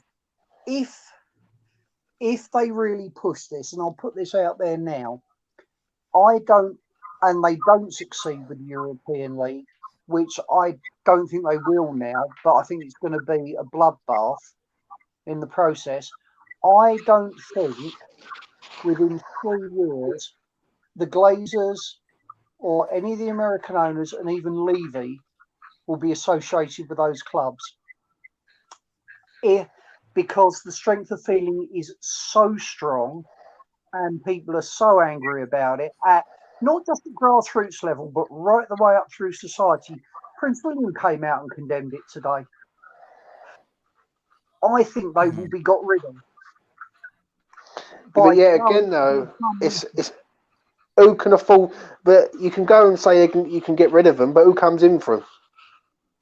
If they really push this, and I'll put this out there now, they don't succeed with the European League, which I don't think they will now, but I think it's going to be a bloodbath in the process. I don't think within 3 years the Glazers or any of the American owners and even Levy will be associated with those clubs. Because the strength of feeling is so strong and people are so angry about it at not just at grassroots level, but right the way up through society. Prince William came out and condemned it today. I think they will be got rid of. But yeah, again though, it's who can afford? But you can go and say you can get rid of them, but who comes in for them?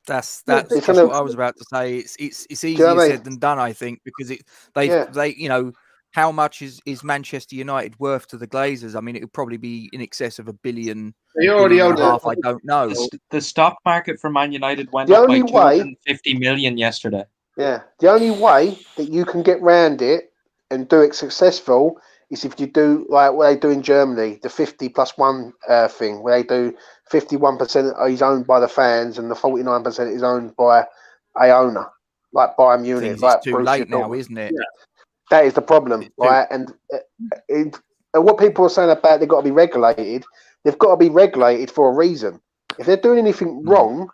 That's just what I was about to say. It's easier said than done, I think, because they you know, how much is Manchester United worth to the Glazers? I mean, it would probably be in excess of $1 billion. They already own half. I don't know. The stock market for Man United went up by 250 million yesterday. Yeah, the only way that you can get round it and do it successful is if you do like what they do in Germany, the 50+1 thing, where they do 51% is owned by the fans and the 49% is owned by a owner, like Bayern Munich. Like it's too late now, isn't it? Yeah. That is the problem, right? And what people are saying about they've got to be regulated, they've got to be regulated for a reason. If they're doing anything wrong,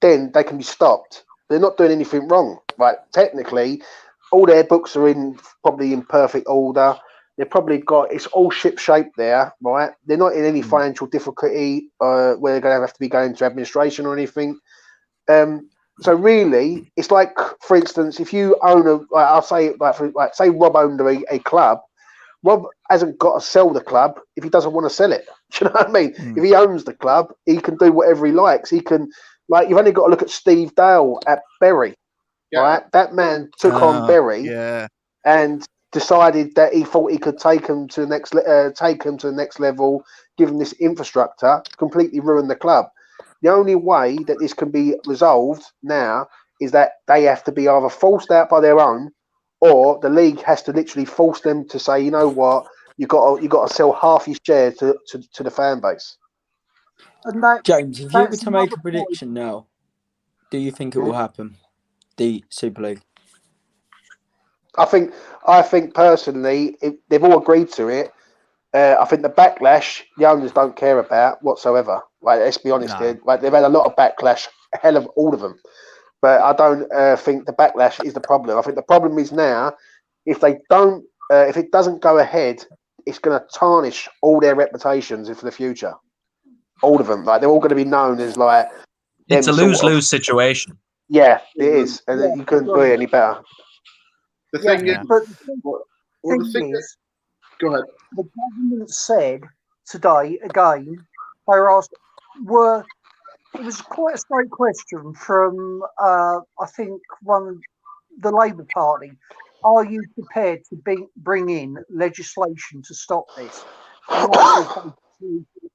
then they can be stopped. They're not doing anything wrong, right? Technically, all their books are probably in perfect order. They've probably got it's all ship shape there, right? They're not in any financial difficulty where they're going to have to be going to administration or anything. So really, it's like, for instance, if you own I'll say say Rob owned a club. Rob hasn't got to sell the club if he doesn't want to sell it. Do you know what I mean? If he owns the club, he can do whatever he likes. He can, like, you've only got to look at Steve Dale at Bury, right? That man took on Bury and decided that he thought he could take him to the next level, give him this infrastructure, completely ruin the club. The only way that this can be resolved now is that they have to be either forced out by their own, or the league has to literally force them to say, you know what, you got to sell half your share to the fan base. And James, if you were to make a prediction now, do you think it will happen? The Super League. I think personally, they've all agreed to it. I think the backlash the owners don't care about whatsoever. Like, let's be honest, they've had a lot of backlash, a hell of all of them. But I don't think the backlash is the problem. I think the problem is now, if it doesn't go ahead, it's going to tarnish all their reputations for the future. All of them, like, they're all going to be known as like. It's a lose-lose situation. Yeah, it is, and you couldn't do it any better. The thing is, go ahead. The government said today again. They were asked, it was quite a straight question from, I think, the Labour Party. Are you prepared to bring in legislation to stop this?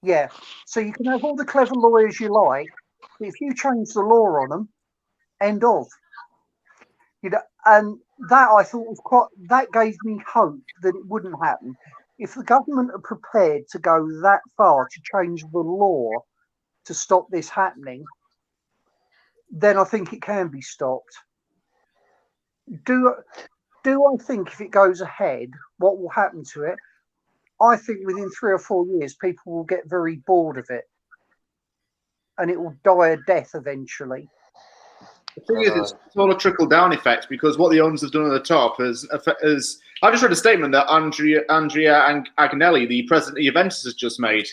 Yeah. So you can have all the clever lawyers you like, but if you change the law on them, end of. And that I thought that gave me hope that it wouldn't happen. If the government are prepared to go that far to change the law to stop this happening, then I think it can be stopped. Do I think if it goes ahead, what will happen to it? I think within 3 or 4 years, people will get very bored of it, and it will die a death eventually. The thing is, it's all a trickle-down effect, because what the owners have done at the top is I just read a statement that Andrea Agnelli, the president of Juventus, has just made.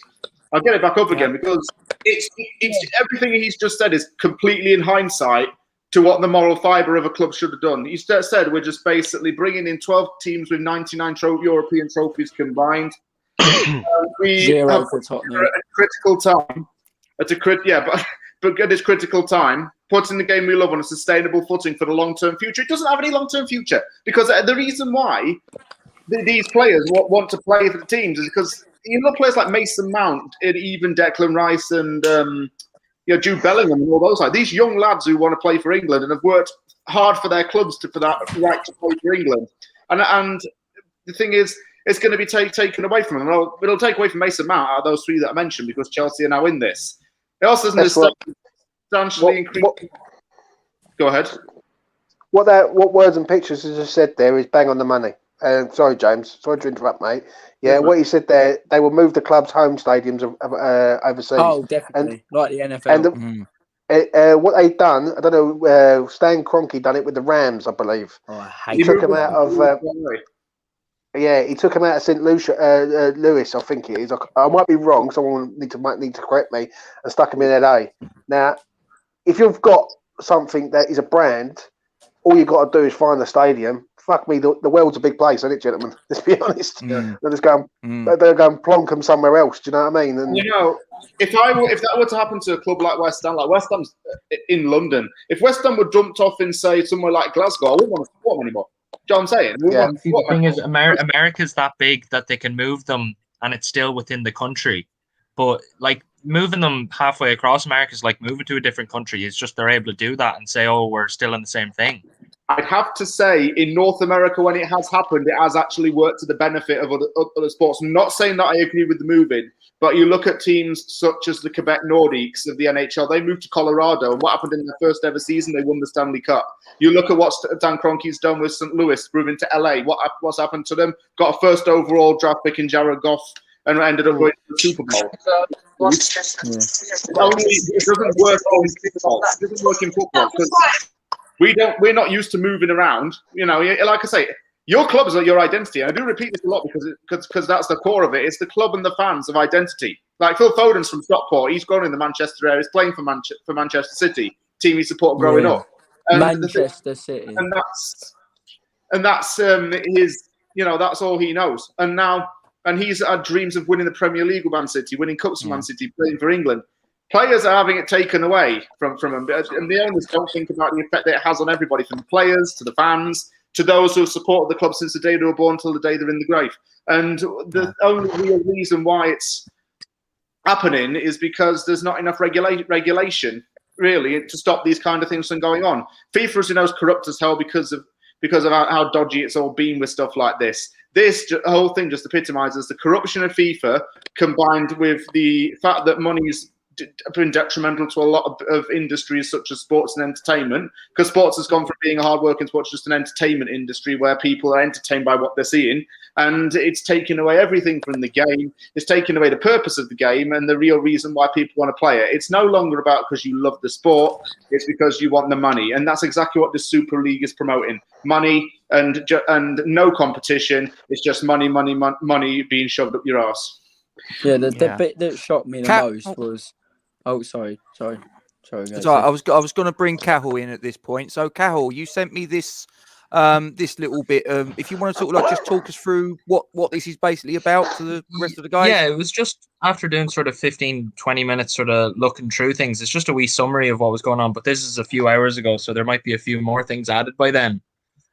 I'll get it back up again, because it's everything he's just said is completely in hindsight to what the moral fibre of a club should have done. He said we're just basically bringing in 12 teams with 99 European trophies combined. We Zero have for Tottenham. at a critical time. But at this critical time, putting the game we love on a sustainable footing for the long-term future. It doesn't have any long-term future, because the reason why these players want to play for the teams is because you look at players like Mason Mount, and even Declan Rice, and Jude Bellingham, and all those guys. These young lads who want to play for England and have worked hard for their clubs for that right to play for England. And the thing is, it's going to be taken away from them. It'll take away from Mason Mount out of those three that I mentioned, because Chelsea are now in this. It also doesn't substantially increase. Go ahead. What Words and Pictures has just said there is bang on the money. Sorry, James. Sorry to interrupt, mate. Yeah, what he said there, they will move the club's home stadiums overseas. Oh, definitely. Like the NFL. And what they've done, I don't know, Stan Kroenke done it with the Rams, I believe. Oh, I hate he took them out of... he took him out of St. Louis, I think it is. I might be wrong. Someone might need to correct me. And stuck him in LA. Now, if you've got something that is a brand, all you've got to do is find a stadium. Fuck me, the world's a big place, isn't it, gentlemen? Let's be honest. They'll just go they'll go and plonk them somewhere else. Do you know what I mean? And if that were to happen to a club like West Ham's in London, if West Ham were dumped off in, say, somewhere like Glasgow, I wouldn't want to support them anymore. Do you know what I'm saying? See, the thing is, America's that big that they can move them, and it's still within the country. But like moving them halfway across America is like moving to a different country. It's just they're able to do that and say, "Oh, we're still in the same thing." I'd have to say, in North America, when it has happened, it has actually worked to the benefit of other sports. I'm not saying that I agree with the moving, but you look at teams such as the Quebec Nordiques of the NHL, they moved to Colorado, and what happened in their first ever season? They won the Stanley Cup. You look at what Dan Kroenke's done with St. Louis, moving to LA. What's happened to them? Got a first overall draft pick in Jared Goff and ended up going to the Super Bowl. It doesn't work in football. It doesn't work in football because we're not used to moving around. You know, like I say, your clubs are your identity. And I do repeat this a lot because that's the core of it. It's the club and the fans of identity. Like Phil Foden's from Stockport. He's grown in the Manchester area. He's playing for Manchester City, team he supported growing up. And Manchester City. And that's his. You know, that's all he knows. And he's had dreams of winning the Premier League with Man City, winning cups for Man City, playing for England. Players are having it taken away from him, and the owners don't think about the effect that it has on everybody, from the players to the fans to those who have supported the club since the day they were born till the day they're in the grave. And the only real reason why it's happening is because there's not enough regulation, really, to stop these kind of things from going on. FIFA, as you know, is corrupt as hell because of how dodgy it's all been with stuff like this. This whole thing just epitomizes the corruption of FIFA, combined with the fact that money's been detrimental to a lot of industries such as sports and entertainment, because sports has gone from being a hard-working sport to just an entertainment industry where people are entertained by what they're seeing, and it's taken away everything from the game. It's taken away the purpose of the game and the real reason why people want to play it. It's no longer about because you love the sport, it's because you want the money, and that's exactly what the Super League is promoting. Money and no competition. It's just money being shoved up your ass. Yeah, the bit that shocked me the most was... Oh, sorry. Guys. So I was going to bring Cahill in at this point. So Cahill, you sent me this this little bit. If you want to just talk us through what this is basically about to the rest of the guys. Yeah, it was just after doing sort of 15, 20 minutes sort of looking through things. It's just a wee summary of what was going on. But this is a few hours ago, so there might be a few more things added by then.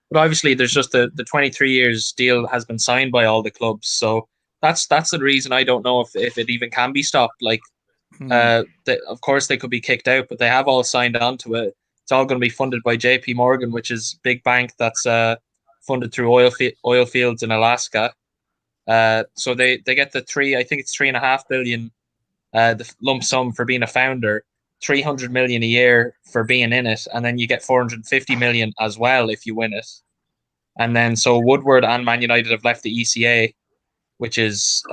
But obviously, there's just the 23 years deal has been signed by all the clubs. So that's the reason I don't know if it even can be stopped. Like, of course they could be kicked out, but they have all signed on to it. It's all going to be funded by JP Morgan, which is a big bank that's funded through oil fields in Alaska. So they get the I think it's $3.5 billion, the lump sum for being a founder, $300 million a year for being in it, and then you get $450 million as well if you win it. And then so Woodward and Man United have left the ECA, which is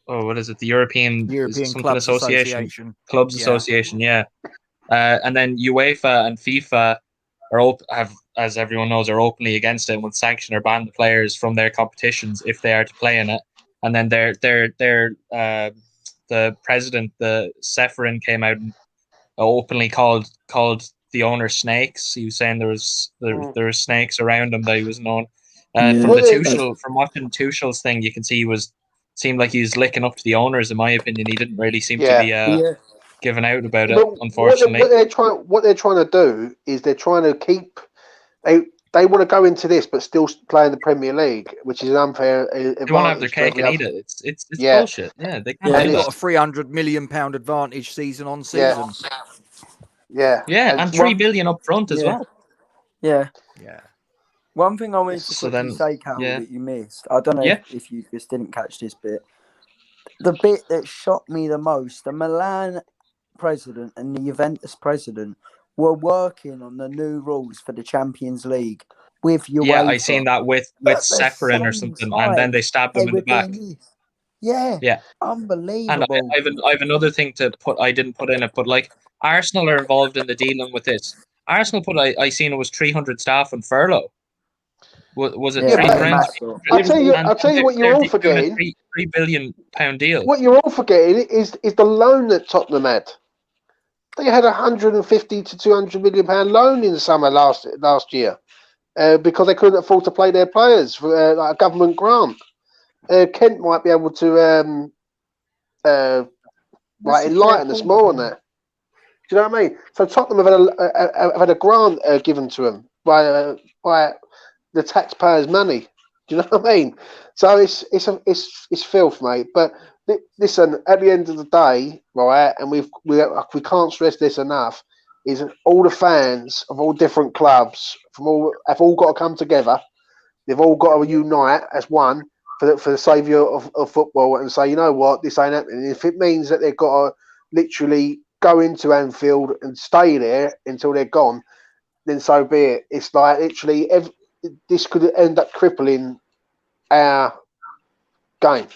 what is it? The European Clubs Association. Association, yeah. And then UEFA and FIFA have, as everyone knows, are openly against it and would sanction or ban the players from their competitions if they are to play in it. And then the president, the Seferin, came out and openly called the owner snakes. He was saying there were snakes around him that he was known. From watching Tuchel's thing, you can see seemed like he was licking up to the owners. In my opinion, he didn't really seem to be given out about it. Unfortunately, what they're trying to do is they're trying to keep. They want to go into this, but still play in the Premier League, which is an unfair advantage. They want to have their cake and eat it. It's bullshit. Yeah, they can't. They've got a £300 million advantage season on season. Yeah, and $3 billion up front as well. Yeah. One thing I wanted to say, Carol, yeah. that you missed. I don't know if you just didn't catch this bit. The bit that shocked me the most, the Milan president and the Juventus president were working on the new rules for the Champions League with UEFA. Yeah, I seen that with Seferin or something, and then they stabbed him in the back. Yeah, unbelievable. And I have another thing to put. I didn't put in it, but like Arsenal are involved in the dealing with this. Arsenal I seen it was 300 staff on furlough. Was it £3? I'll tell you what you're all forgetting. £3 billion deal. What you're all forgetting is the loan that Tottenham had. They had £150 to £200 million loan in the summer last year because they couldn't afford to play their players for like a government grant. Kent might be able to enlighten us more on that. Do you know what I mean? So Tottenham have had a grant given to them by the taxpayers' money. Do you know what I mean? So it's filth, mate. But listen, at the end of the day, right, and we can't stress this enough, is all the fans of all different clubs have all got to come together. They've all got to unite as one for the saviour of football and say, you know what, this ain't happening. And if it means that they've got to literally go into Anfield and stay there until they're gone, then so be it. It's like literally this could end up crippling our game.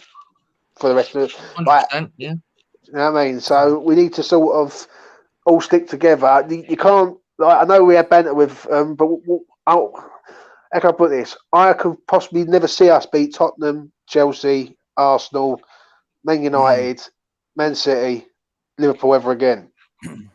for the rest of it. 100%, yeah. You know what I mean? So we need to sort of all stick together. You can't. Like, I know we had banter with, but how can I put this? I could possibly never see us beat Tottenham, Chelsea, Arsenal, Man United, Man City, Liverpool ever again.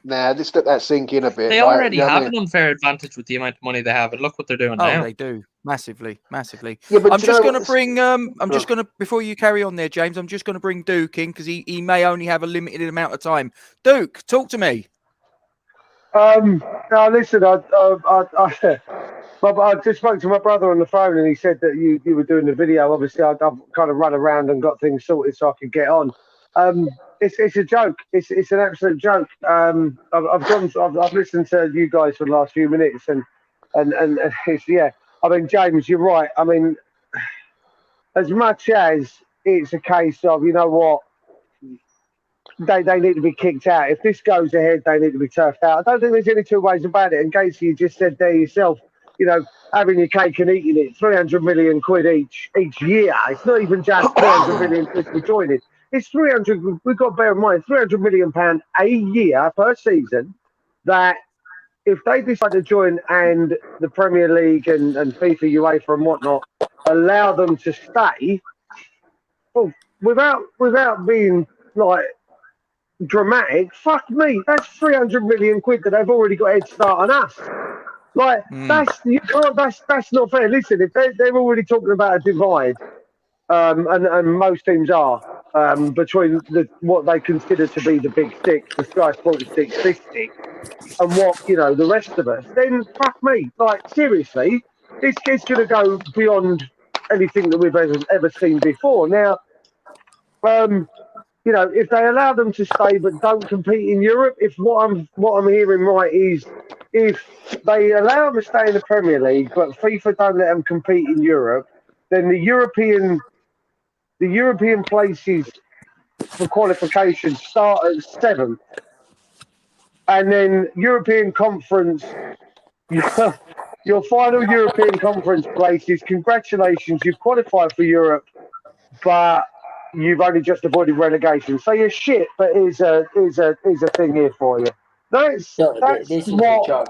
Now, just let that sink in a bit. They like, already you know what I have mean? an unfair advantage with the amount of money they have, and look what they're doing Oh, now. they do massively. Yeah, but I'm do you just know going to what- bring. I'm just going to before you carry on there, James. I'm just going to bring Duke in because he may only have a limited amount of time. Duke, talk to me. No, listen, I just spoke to my brother on the phone, and he said that you were doing the video. Obviously, I've kind of run around and got things sorted so I could get on. It's a joke. It's an absolute joke. I've listened to you guys for the last few minutes, and it's, yeah. I mean, James, you're right. I mean, as much as it's a case of, you know what, they need to be kicked out. If this goes ahead, they need to be turfed out. I don't think there's any two ways about it. And Gacy, you just said there yourself, you know, having your cake and eating it, 300 million quid each year. It's not even just 300 million quid for joining. It's 300. We've got to bear in mind, 300 million pound a year per season. That if they decide to join and the Premier League and FIFA, UEFA and whatnot allow them to stay, well, without being like dramatic, fuck me, that's 300 million quid that they've already got a head start on us. Like that's not fair. Listen, if they're already talking about a divide, and most teams are between what they consider to be the big six, the Sky Sports six, this six, and what the rest of us, then fuck me. Like seriously, it's going to go beyond anything that we've ever seen before. Now, if they allow them to stay but don't compete in Europe, if what I'm hearing right is, if they allow them to stay in the Premier League but FIFA don't let them compete in Europe, then the European places for qualification start at 7th, and then European Conference. Your final European Conference place is congratulations, you've qualified for Europe, but you've only just avoided relegation. So you're shit, but here's a thing here for you. That's This is what, a joke.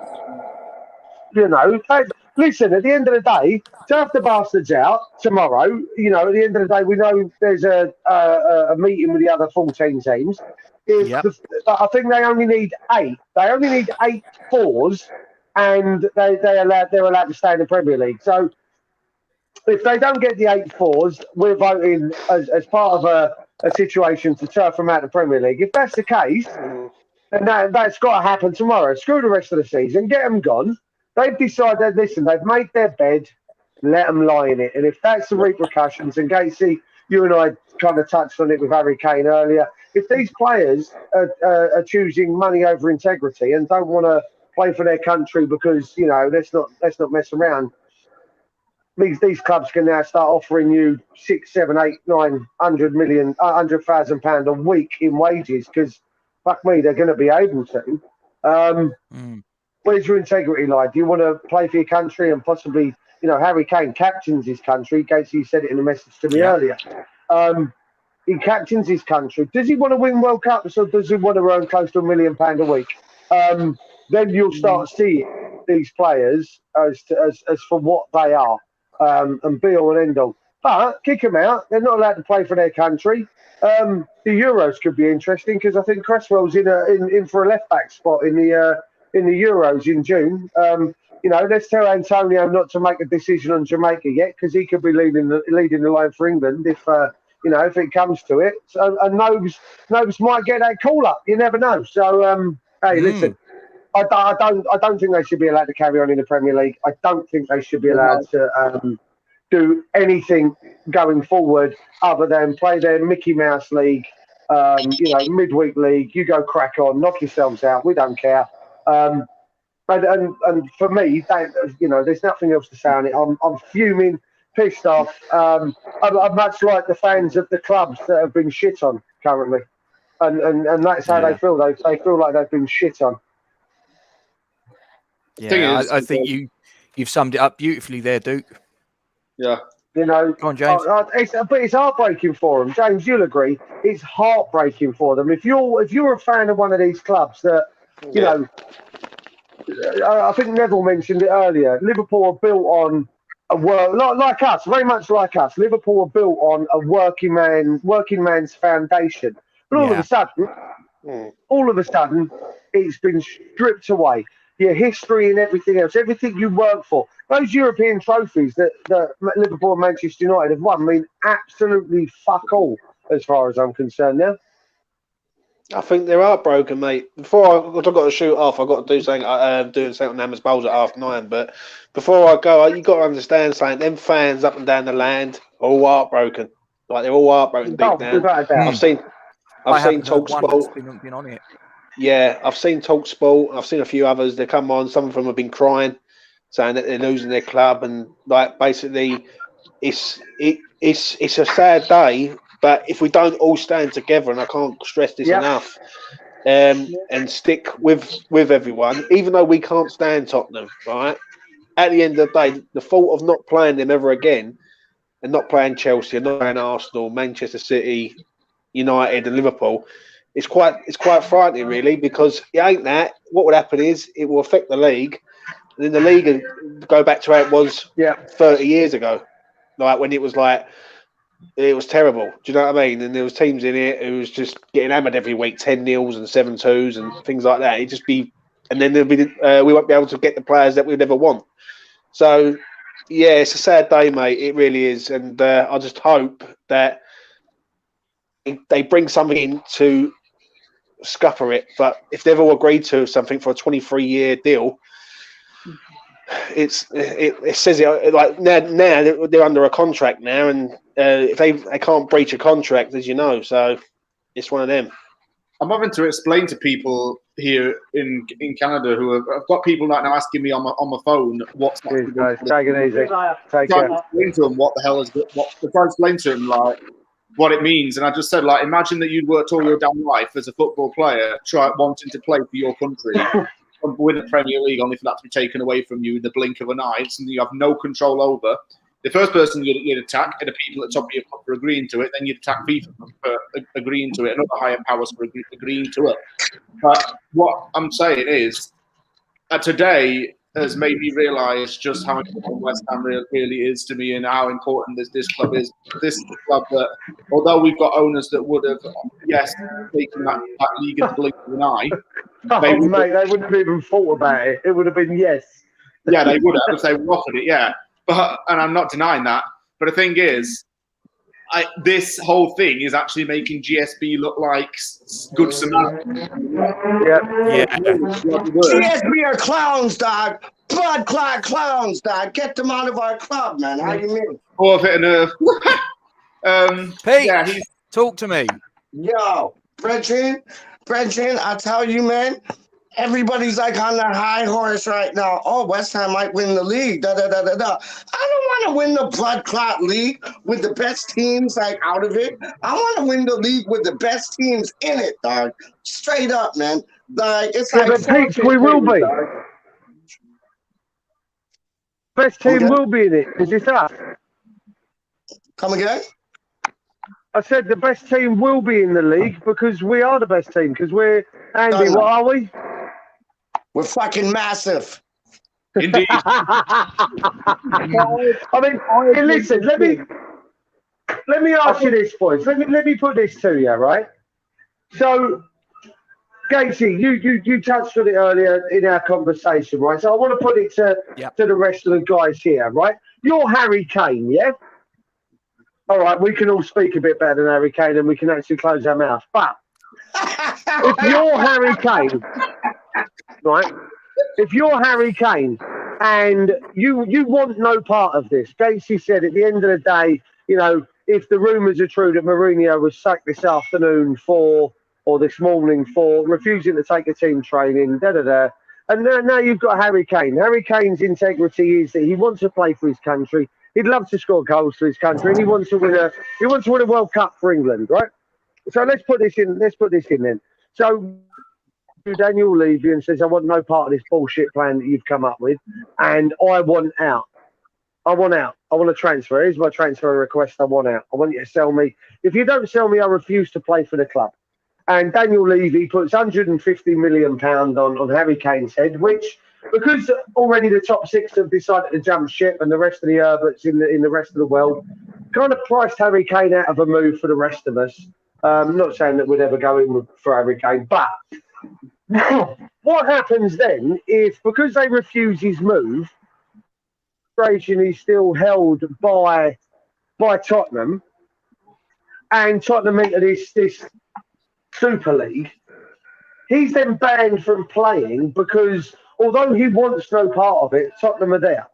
Listen, at the end of the day, turf the bastards out tomorrow. At the end of the day, we know there's a meeting with the other 14 teams. I think they only need 8. They only need 8 fours, and they're allowed to stay in the Premier League. So if they don't get the 8 fours, we're voting as part of a situation to turf them out of the Premier League. If that's the case, then that's got to happen tomorrow. Screw the rest of the season. Get them gone. They've decided, listen, they've made their bed. Let them lie in it. And if that's the repercussions, and Gatesy, you and I kind of touched on it with Harry Kane earlier, if these players are choosing money over integrity and don't want to play for their country because, let's not mess around, these clubs can now start offering you 6, 7, 8, 900 million, £100,000 a week in wages because, fuck me, they're going to be able to. Where's your integrity lie? Do you want to play for your country and possibly, Harry Kane captains his country? Gatesy said it in a message to me earlier. He captains his country. Does he want to win World Cups or does he want to earn close to £1 million a week? Then you'll start seeing these players as for what they are. And be all and end all. But kick them out. They're not allowed to play for their country. The Euros could be interesting because I think Cresswell's in for a left back spot in the Euros in June. Let's tell Antonio not to make a decision on Jamaica yet because he could be leading the line for England if it comes to it. So, and Nobes might get that call up. You never know. So hey, listen. I don't think they should be allowed to carry on in the Premier League. I don't think they should be allowed to do anything going forward other than play their Mickey Mouse League, midweek league. You go crack on, knock yourselves out. We don't care. And for me, there's nothing else to say on it. I'm fuming, pissed off. I'm much like the fans of the clubs that have been shit on currently, and that's how they feel. They feel like they've been shit on. Yeah, I think you've summed it up beautifully there, Duke. Yeah, You know, Go on, James. but it's heartbreaking for them. James, you'll agree. It's heartbreaking for them. If you're a fan of one of these clubs that, you know, I think Neville mentioned it earlier. Liverpool are built on a like us, very much like us. Liverpool are built on a working man's foundation. But all of a sudden, it's been stripped away. Your history and everything else, everything you work for. Those European trophies that Liverpool and Manchester United have won mean absolutely fuck all, as far as I'm concerned now. I think they're heartbroken, mate. Before I've got to shoot off, I've got to do something. Doing something on Hammers Bowls at 9:30. But before I go, you got to understand something. Them fans up and down the land are all heartbroken. Like they're all heartbroken deep down. I've seen TalkSport. Been on it. Yeah, I've seen TalkSport. I've seen a few others. They come on. Some of them have been crying, saying that they're losing their club, and like basically, it's a sad day. But if we don't all stand together, and I can't stress this enough, and stick with everyone, even though we can't stand Tottenham, right? At the end of the day, the thought of not playing them ever again, and not playing Chelsea, and not playing Arsenal, Manchester City, United, and Liverpool, it's quite frightening, really, because it ain't that. What would happen is it will affect the league, and then the league will go back to how it was 30 years ago, like when it was like. It was terrible. Do you know what I mean? And there was teams in it who was just getting hammered every week, 10-0s and 7-2s and things like that. It'd just be, and then there'll be we won't be able to get the players that we'd ever want. So, yeah, it's a sad day, mate. It really is, and I just hope that they bring something in to scupper it. But if they've all agreed to something for a 23-year deal. It says it like now they're under a contract now, and if they can't breach a contract, as you know, so it's one of them. I'm having to explain to people here in Canada who I've got people right now asking me on my phone what's take it easy. Trying to explain to them what the hell is what. Trying to explain to them like what it means, and I just said like imagine that you'd worked all your damn life as a football player, wanting to play for your country. Win the Premier League only for that to be taken away from you in the blink of an eye. It's something you have no control over. The first person you'd attack are the people at the top of your club for agreeing to it. Then you'd attack FIFA for agreeing to it, and other higher powers for agreeing to it. But what I'm saying is, today has made me realise just how important West Ham really is to me, and how important this club is. This is a club that, although we've got owners that would have, taken that league in the blink of an eye. They wouldn't have even thought about it. It would have been yes. Yeah, they would have if they were offered it. Yeah, and I'm not denying that. But the thing is, this whole thing is actually making GSB look like good Samaritan. Yeah. GSB are clowns, dog. Blood clot clowns, dog. Get them out of our club, man. How you mean? Oh, a bit of nerve. Pete, talk to me. Yo, Brethren, I tell you, man, everybody's like on the high horse right now. Oh, West Ham might win the league. Da da da da da. I don't want to win the blood clot league with the best teams like out of it. I want to win the league with the best teams in it, dog. Straight up, man. Like it's like Pete, we will be. Best team will be in it because it's us. Come again? I said the best team will be in the league because we are the best team. Because we're Andy. What are we? We're fucking massive. Indeed. I mean, listen. Let me ask you this, boys. Let me put this to you, right? So, Gatesy, you touched on it earlier in our conversation, right? So I want to put it to the rest of the guys here, right? You're Harry Kane, yeah? All right, we can all speak a bit better than Harry Kane and we can actually close our mouth. But if you're Harry Kane, right? If you're Harry Kane and you want no part of this, Gatesy said at the end of the day, you know, if the rumours are true that Mourinho was sacked this afternoon or this morning for refusing to take a team training, and now you've got Harry Kane. Harry Kane's integrity is that he wants to play for his country. He'd love to score goals for his country, and he wants to win a World Cup for England, right? So let's put this in then. So Daniel Levy and says, I want no part of this bullshit plan that you've come up with, and I want out. I want out. I want to transfer. Here's my transfer request. I want out. I want you to sell me. If you don't sell me, I refuse to play for the club. And Daniel Levy puts £150 million on Harry Kane's head, which, because already the top six have decided to jump ship and the rest of the Herberts in the rest of the world, kind of priced Harry Kane out of a move for the rest of us. Not saying that we'd ever go in for Harry Kane, but what happens then if, because they refuse his move, is still held by Tottenham, and Tottenham enter this Super League, he's then banned from playing because although he wants no part of it, Tottenham are there.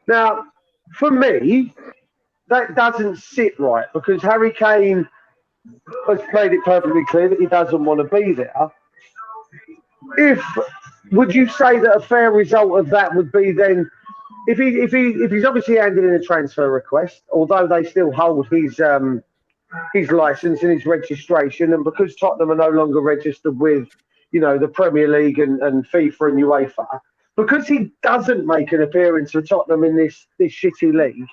Now, for me, that doesn't sit right because Harry Kane has made it perfectly clear that he doesn't want to be there. Would you say that a fair result of that would be then, if he's obviously handed in a transfer request, although they still hold his licence and his registration, and because Tottenham are no longer registered with, the Premier League and FIFA and UEFA, because he doesn't make an appearance for Tottenham in this shitty league,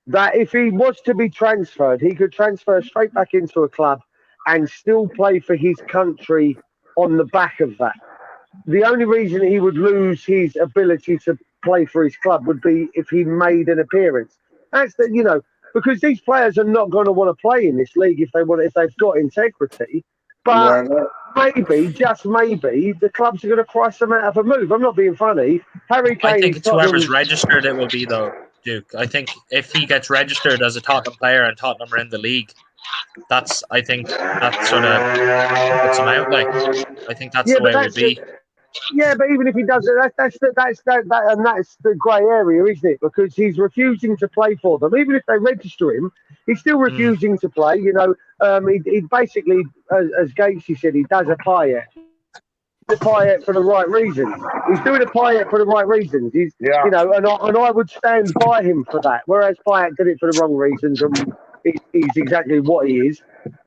that if he was to be transferred, he could transfer straight back into a club and still play for his country on the back of that. The only reason he would lose his ability to play for his club would be if he made an appearance. That's because these players are not going to want to play in this league if they've got integrity. But maybe, just maybe, the clubs are going to price them out of a move. I'm not being funny. Harry Kane. I think it's whoever's registered it will be, though, Duke. I think if he gets registered as a Tottenham player and Tottenham are in the league, I think that sort of puts him out. Like, I think that's the way it would be. Yeah, but even if he does it, that's the grey area, isn't it? Because he's refusing to play for them. Even if they register him, he's still refusing to play. He basically, as Gatesy said, he does a Payet. The Payet for the right reasons. He's doing a Payet for the right reasons. And I would stand by him for that. Whereas Payet did it for the wrong reasons, and he's exactly what he is.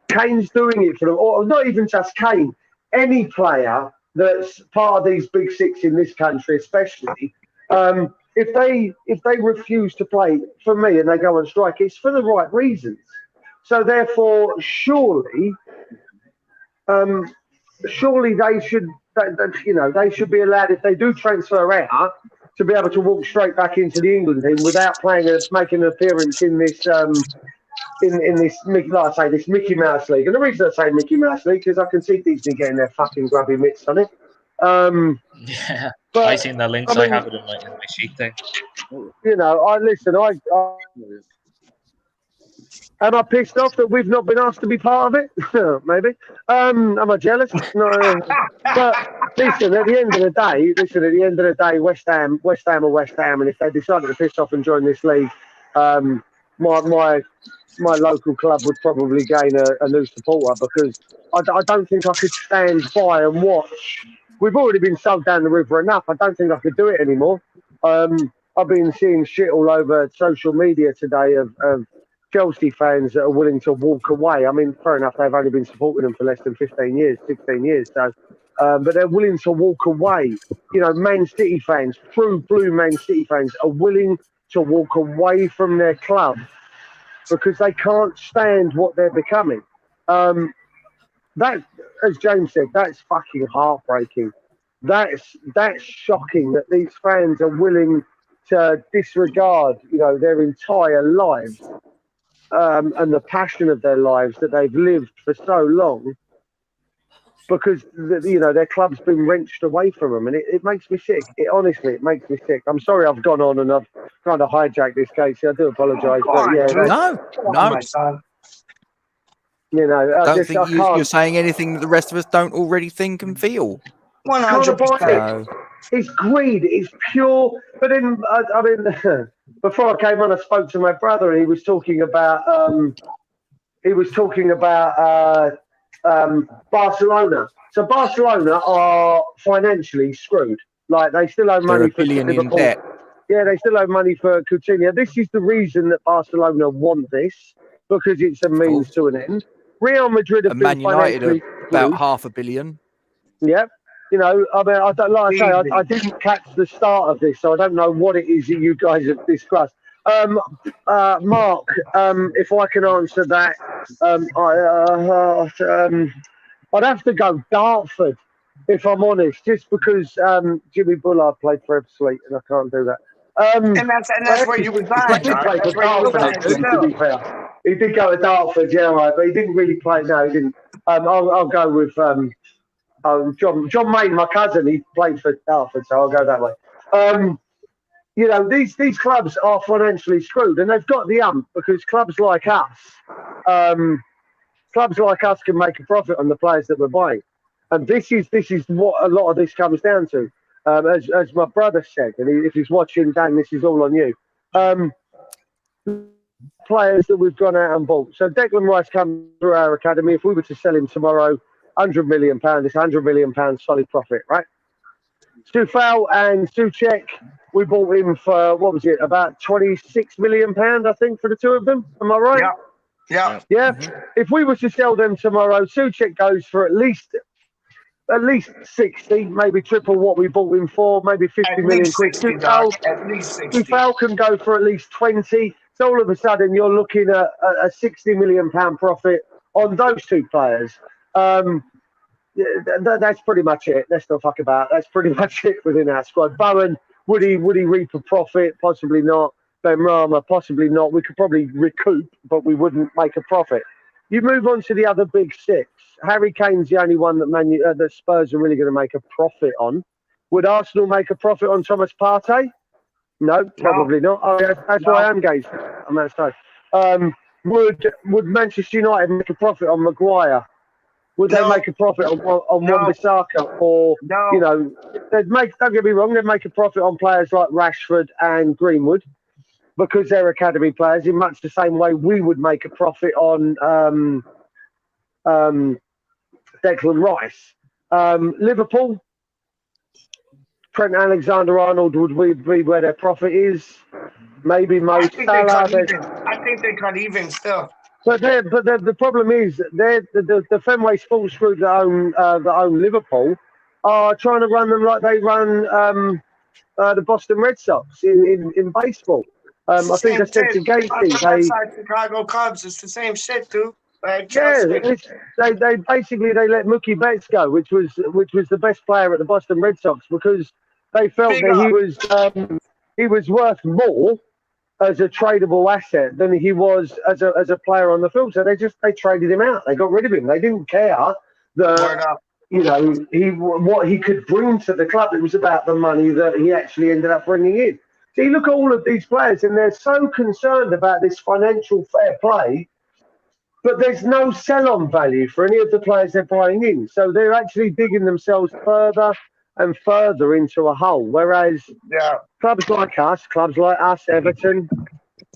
Kane's doing it for them, or not even just Kane. Any player that's part of these big six in this country, especially, if they refuse to play for me and they go on strike, it's for the right reasons. So therefore, surely they should, they should be allowed, if they do transfer out, to be able to walk straight back into the England team without making an appearance in this. In this, like I say, this Mickey Mouse League. And the reason I say Mickey Mouse League is I can see Disney getting their fucking grubby mitts on it. Yeah, but, I seen that links. I have it in my sheet thing. Am I pissed off that we've not been asked to be part of it? Maybe. Am I jealous? No. But listen, at the end of the day, West Ham are West Ham, and if they decided to piss off and join this league, my local club would probably gain a new supporter because I don't think I could stand by and watch. We've already been sold down the river enough. I don't think I could do it anymore. I've been seeing shit all over social media today of Chelsea fans that are willing to walk away. I mean, fair enough, they've only been supporting them for less than 15 years, 16 years. So, but they're willing to walk away. Man City fans, true blue Man City fans, are willing to walk away from their club because they can't stand what they're becoming. That, as James said, that's fucking heartbreaking. That's shocking that these fans are willing to disregard, their entire lives and the passion of their lives that they've lived for so long because, their club's been wrenched away from them. And it makes me sick. It makes me sick. I'm sorry I've gone on and I've kind of hijacked this case. I do apologise. But yeah, no. Don't think you're saying anything that the rest of us don't already think and feel. 100%. It's greed. It's pure. But then, before I came on, I spoke to my brother, and he was talking about Barcelona. So Barcelona are financially screwed. Like they still owe money for Liverpool. In debt. Yeah, they still owe money for Coutinho. This is the reason that Barcelona want this because it's a means to an end. Real Madrid have been Man United financially about £500 million. Yep. You know, I mean, I don't like I say, Easy. I didn't catch the start of this, so I don't know what it is that you guys have discussed. Mark, if I can answer that, I'd have to go Dartford, if I'm honest, just because Jimmy Bullard played for Ebbsfleet, and I can't do that. And that's where you reside, He did Josh. play for That's where you Dartford, reside actually, to still. be fair. He did go to Dartford, yeah, right, but he didn't really play. No, he didn't. I'll go with John Main, my cousin. He played for Dartford, so I'll go that way. You know, these clubs are financially screwed, and they've got the because clubs like us can make a profit on the players that we're buying, and this is what a lot of this comes down to. As my brother said, and if he's watching, Dan, this is all on you. Players that we've gone out and bought. So Declan Rice comes through our academy. If we were to sell him tomorrow, £100 million, it's £100 million solid profit, right? Stufal and Suchek, we bought him for, what was it, about £26 million, I think, for the two of them. Am I right? Yeah. Yeah. If we were to sell them tomorrow, Suchek goes for at least 60, maybe triple what we bought him for, maybe 50 million quid. At least 60. Stufal can go for at least 20. So all of a sudden, you're looking at a £60 million profit on those two players. That's pretty much it. Let's not fuck about. That's pretty much it within our squad. Bowen, would he reap a profit? Possibly not. Ben Rama, possibly not. We could probably recoup, but we wouldn't make a profit. You move on to the other big six. Harry Kane's the only one that Spurs are really going to make a profit on. Would Arsenal make a profit on Thomas Partey? No, probably not. Oh, yeah, that's why I'm engaged. I'm that side. Would Manchester United make a profit on Maguire? Would they make a profit on Wan-Bissaka? Or, you know, don't get me wrong, they'd make a profit on players like Rashford and Greenwood because they're academy players in much the same way we would make a profit on Declan Rice. Liverpool, Trent Alexander-Arnold would be where their profit is. Maybe Mo Salah. I think they cut even still. But the problem is the Fenway Sports Group that own Liverpool are trying to run them like they run the Boston Red Sox in baseball. I think I said to Gatesy, Chicago Cubs, it's the same shit, dude. They basically let Mookie Betts go, which was the best player at the Boston Red Sox because they felt that he was worth more as a tradable asset than he was as a player on the field. So they traded him out. They got rid of him. They didn't care that what he could bring to the club. It was about the money that he actually ended up bringing in. So you look at all of these players, and they're so concerned about this financial fair play, but there's no sell-on value for any of the players they're buying in. So they're actually digging themselves further and further into a hole. Whereas clubs like us, Everton,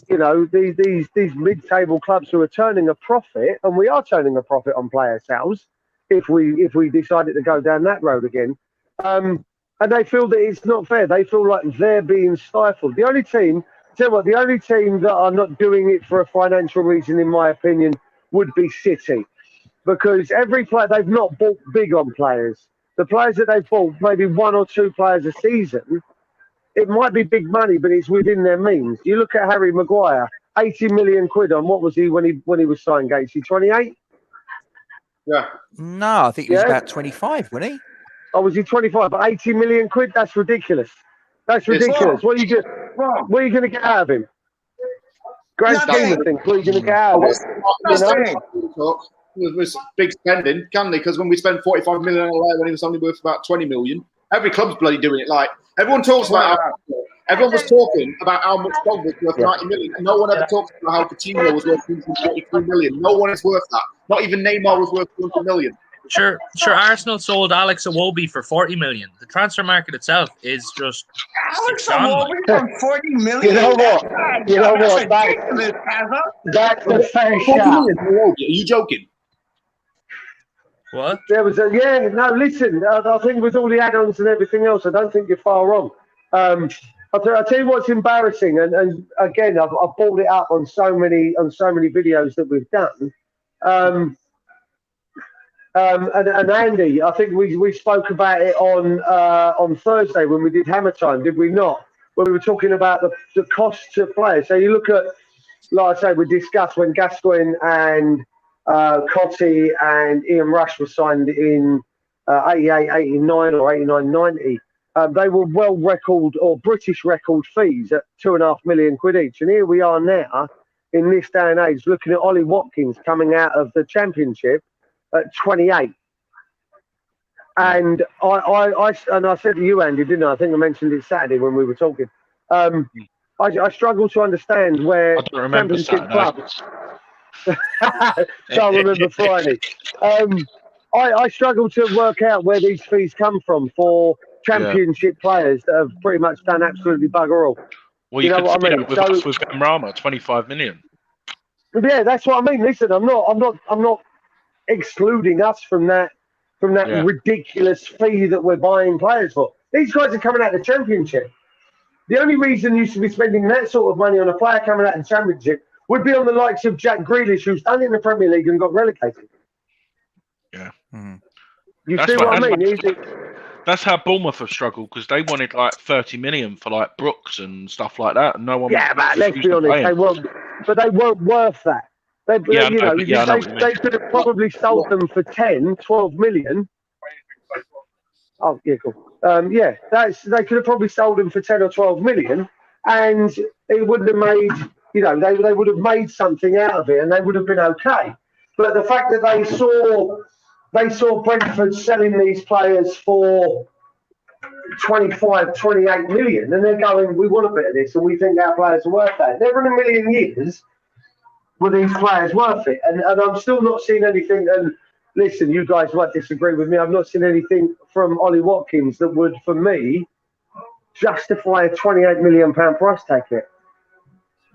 you know, these mid-table clubs who are turning a profit, and we are turning a profit on player sales if we decided to go down that road again. And they feel that it's not fair. They feel like they're being stifled. The only team that are not doing it for a financial reason, in my opinion, would be City. Because every player, they've not bought big on players. The players that they've bought, maybe one or two players a season, it might be big money, but it's within their means. You look at Harry Maguire, 80 million quid on, what was he when he was signed, Gates? 28? Yeah. No, I think he was about 25, wasn't he? Oh, was he 25? But 80 million quid? That's ridiculous. That's ridiculous. What are you going to get out of him? Grand scheme of things, what are you going to get out of it? With big spending, can they? Because when we spend 45 million on a player when he was only worth about 20 million, every club's bloody doing it. Like everyone talks about, everyone was talking about how much Pogba was worth 90 million, and no one ever talks about how Coutinho was worth 243 million. No one is worth that. Not even Neymar was worth 200 million. Sure. Arsenal sold Alex Iwobi for 40 million. The transfer market itself is just Alex Iwobi for 40 million. You know what? That's the fair shout. Are you joking? What? There was listen, I think with all the add-ons and everything else, I don't think you're far wrong. I'll tell you what's embarrassing, and again, I've brought it up on so many videos that we've done. And Andy, I think we spoke about it on Thursday when we did Hammer Time, did we not? When we were talking about the cost to players. So you look at, like I say, we discussed when Gascoigne and Cottee and Ian Rush were signed in 88, 89 or 89, 90. They were world record or British record fees at £2.5 million each. And here we are now in this day and age looking at Ollie Watkins coming out of the Championship at 28. And I said to you, Andy, didn't I? I think I mentioned it Saturday when we were talking. I struggle to understand where I don't remember Championship Saturday. clubs. So I remember Friday. I struggle to work out where these fees come from for Championship players that have pretty much done absolutely bugger all. Well, you know could what see I mean? that with us with Rama, 25 million. Yeah, that's what I mean. Listen, I'm not excluding us from that ridiculous fee that we're buying players for. These guys are coming out of the Championship. The only reason you should be spending that sort of money on a player coming out of the Championship would be on the likes of Jack Grealish, who's done it in the Premier League and got relegated. Yeah. You see what I mean? That's how Bournemouth have struggled because they wanted like 30 million for like Brooks and stuff like that, and no one. Yeah, but let's be honest, they weren't worth that. They could have probably sold them for 10, 12 million. Oh, yeah, cool. They could have probably sold them for 10 or 12 million, and it wouldn't have made, they would have made something out of it, and they would have been okay. But the fact that they saw Brentford selling these players for 25, 28 million, and they're going, we want a bit of this, and we think our players are worth that. Never in a million years were these players worth it. And I'm still not seeing anything, and listen, you guys might disagree with me, I've not seen anything from Ollie Watkins that would, for me, justify a £28 million price tag here.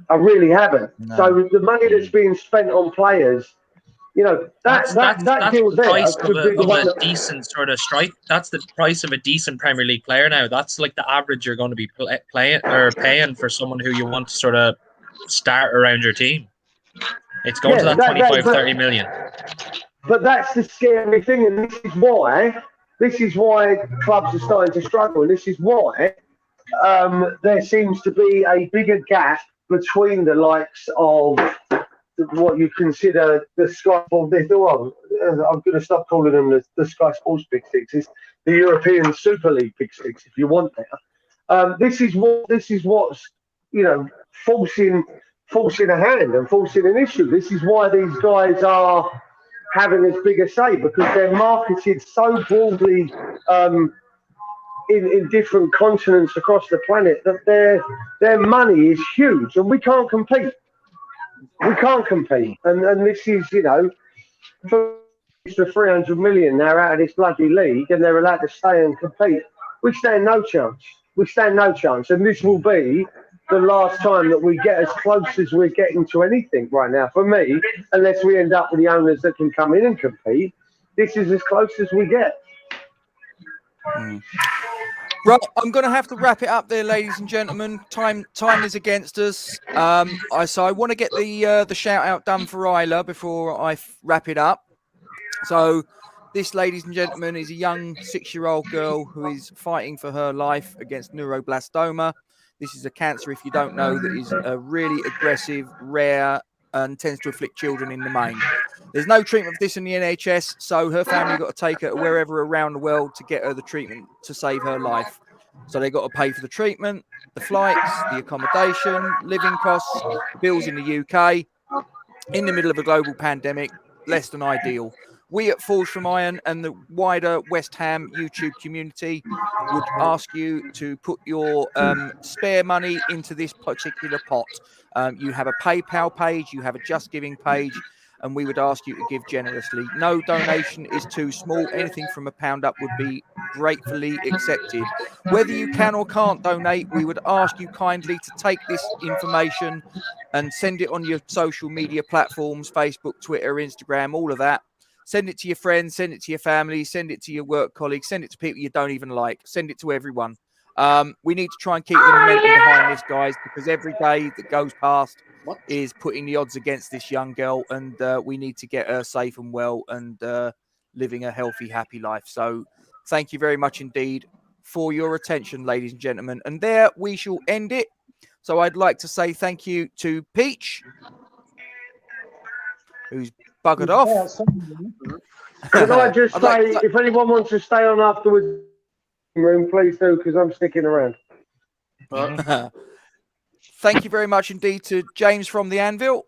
I really haven't. No. So the money that's being spent on players, that's deal the there price could be of a decent sort of strike. That's the price of a decent Premier League player now. That's like the average you're going to be paying for someone who you want to sort of start around your team. It's going to that 25, 30 million. But that's the scary thing, and this is why clubs are starting to struggle, and this is why there seems to be a bigger gap between the likes of what you consider the Sky Sports. I'm going to stop calling them the Sky Sports Big Six. It's the European Super League Big Six, if you want that. This is what's forcing a hand and forcing an issue. This is why these guys are having as big a say, because they're marketed so broadly in different continents across the planet that their money is huge, and we can't compete. We can't compete, and this is for 300 million they're out of this bloody league and they're allowed to stay and compete. We stand no chance. And this will be the last time that we get as close as we're getting to anything right now. For me, unless we end up with the owners that can come in and compete, this is as close as we get. Right, I'm going to have to wrap it up there, ladies and gentlemen. Time is against us. So I want to get the shout out done for Isla before I wrap it up. So this, ladies and gentlemen, is a young 6-year-old girl who is fighting for her life against neuroblastoma. This is a cancer, if you don't know, that is a really aggressive, rare, and tends to afflict children in the main. There's no treatment for this in the NHS, so her family got to take her to wherever around the world to get her the treatment to save her life. So they got to pay for the treatment, the flights, the accommodation, living costs, bills in the UK. In the middle of a global pandemic, less than ideal. We at Falls from Iron and the wider West Ham YouTube community would ask you to put your spare money into this particular pot. You have a PayPal page, you have a Just Giving page, and we would ask you to give generously. No donation is too small. Anything from £1 up would be gratefully accepted. Whether you can or can't donate, we would ask you kindly to take this information and send it on your social media platforms, Facebook, Twitter, Instagram, all of that. Send it to your friends, send it to your family, send it to your work colleagues, send it to people you don't even like, send it to everyone. We need to try and keep the momentum behind this, guys, because every day that goes past is putting the odds against this young girl, and we need to get her safe and well and living a healthy, happy life. So thank you very much indeed for your attention, ladies and gentlemen. And there we shall end it. So I'd like to say thank you to Peach, who's buggered off. Can I just I'd say, like if anyone wants to stay on afterwards, room, please do, because I'm sticking around. Thank you very much indeed to James from the Anvil.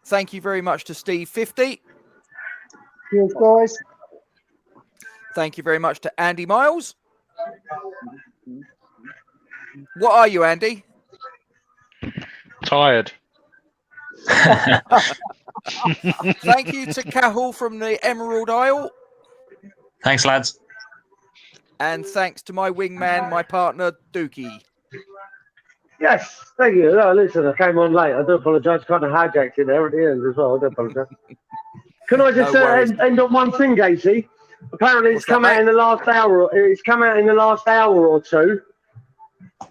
Thank you very much to Steve 50. Cheers, guys. Thank you very much to Andy Miles. What are you, Andy? Tired. Thank you to Cahill from the Emerald Isle. Thanks, lads. And thanks to my wingman, my partner, Dookie. Yes, thank you. No, listen, I came on late. I do apologise. Kind of hijacked it there at the end as well. I do apologise. Can I just No worries. end on one thing, Gacy? Apparently, What's it's come that, out mate? in the last hour. It's come out in the last hour or two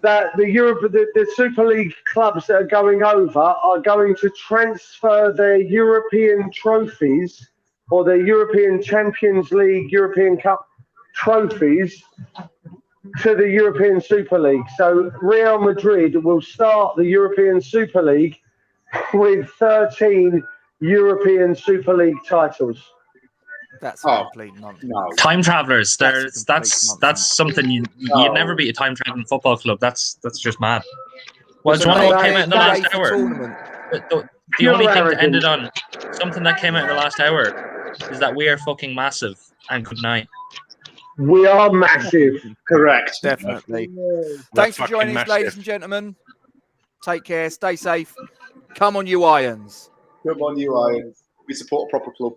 that the Super League clubs that are going over are going to transfer their European trophies or their European Champions League, European Cup trophies to the European Super League. So Real Madrid will start the European Super League with 13 European Super League titles. That's a complete nonsense. No. Time travelers. That's That's something you'd never beat a time traveling football club. That's just mad. Well, do you It's want to know a what came out in the day last for hour? tournament. The only thing to end arrogance. it on, something that came out in the last hour, is that we are fucking massive. And good night. We are massive. Correct. Definitely. We're Thanks for fucking joining us, massive. ladies and gentlemen. Take care. Stay safe. Come on, you Irons. Come on, you Irons. We support a proper club.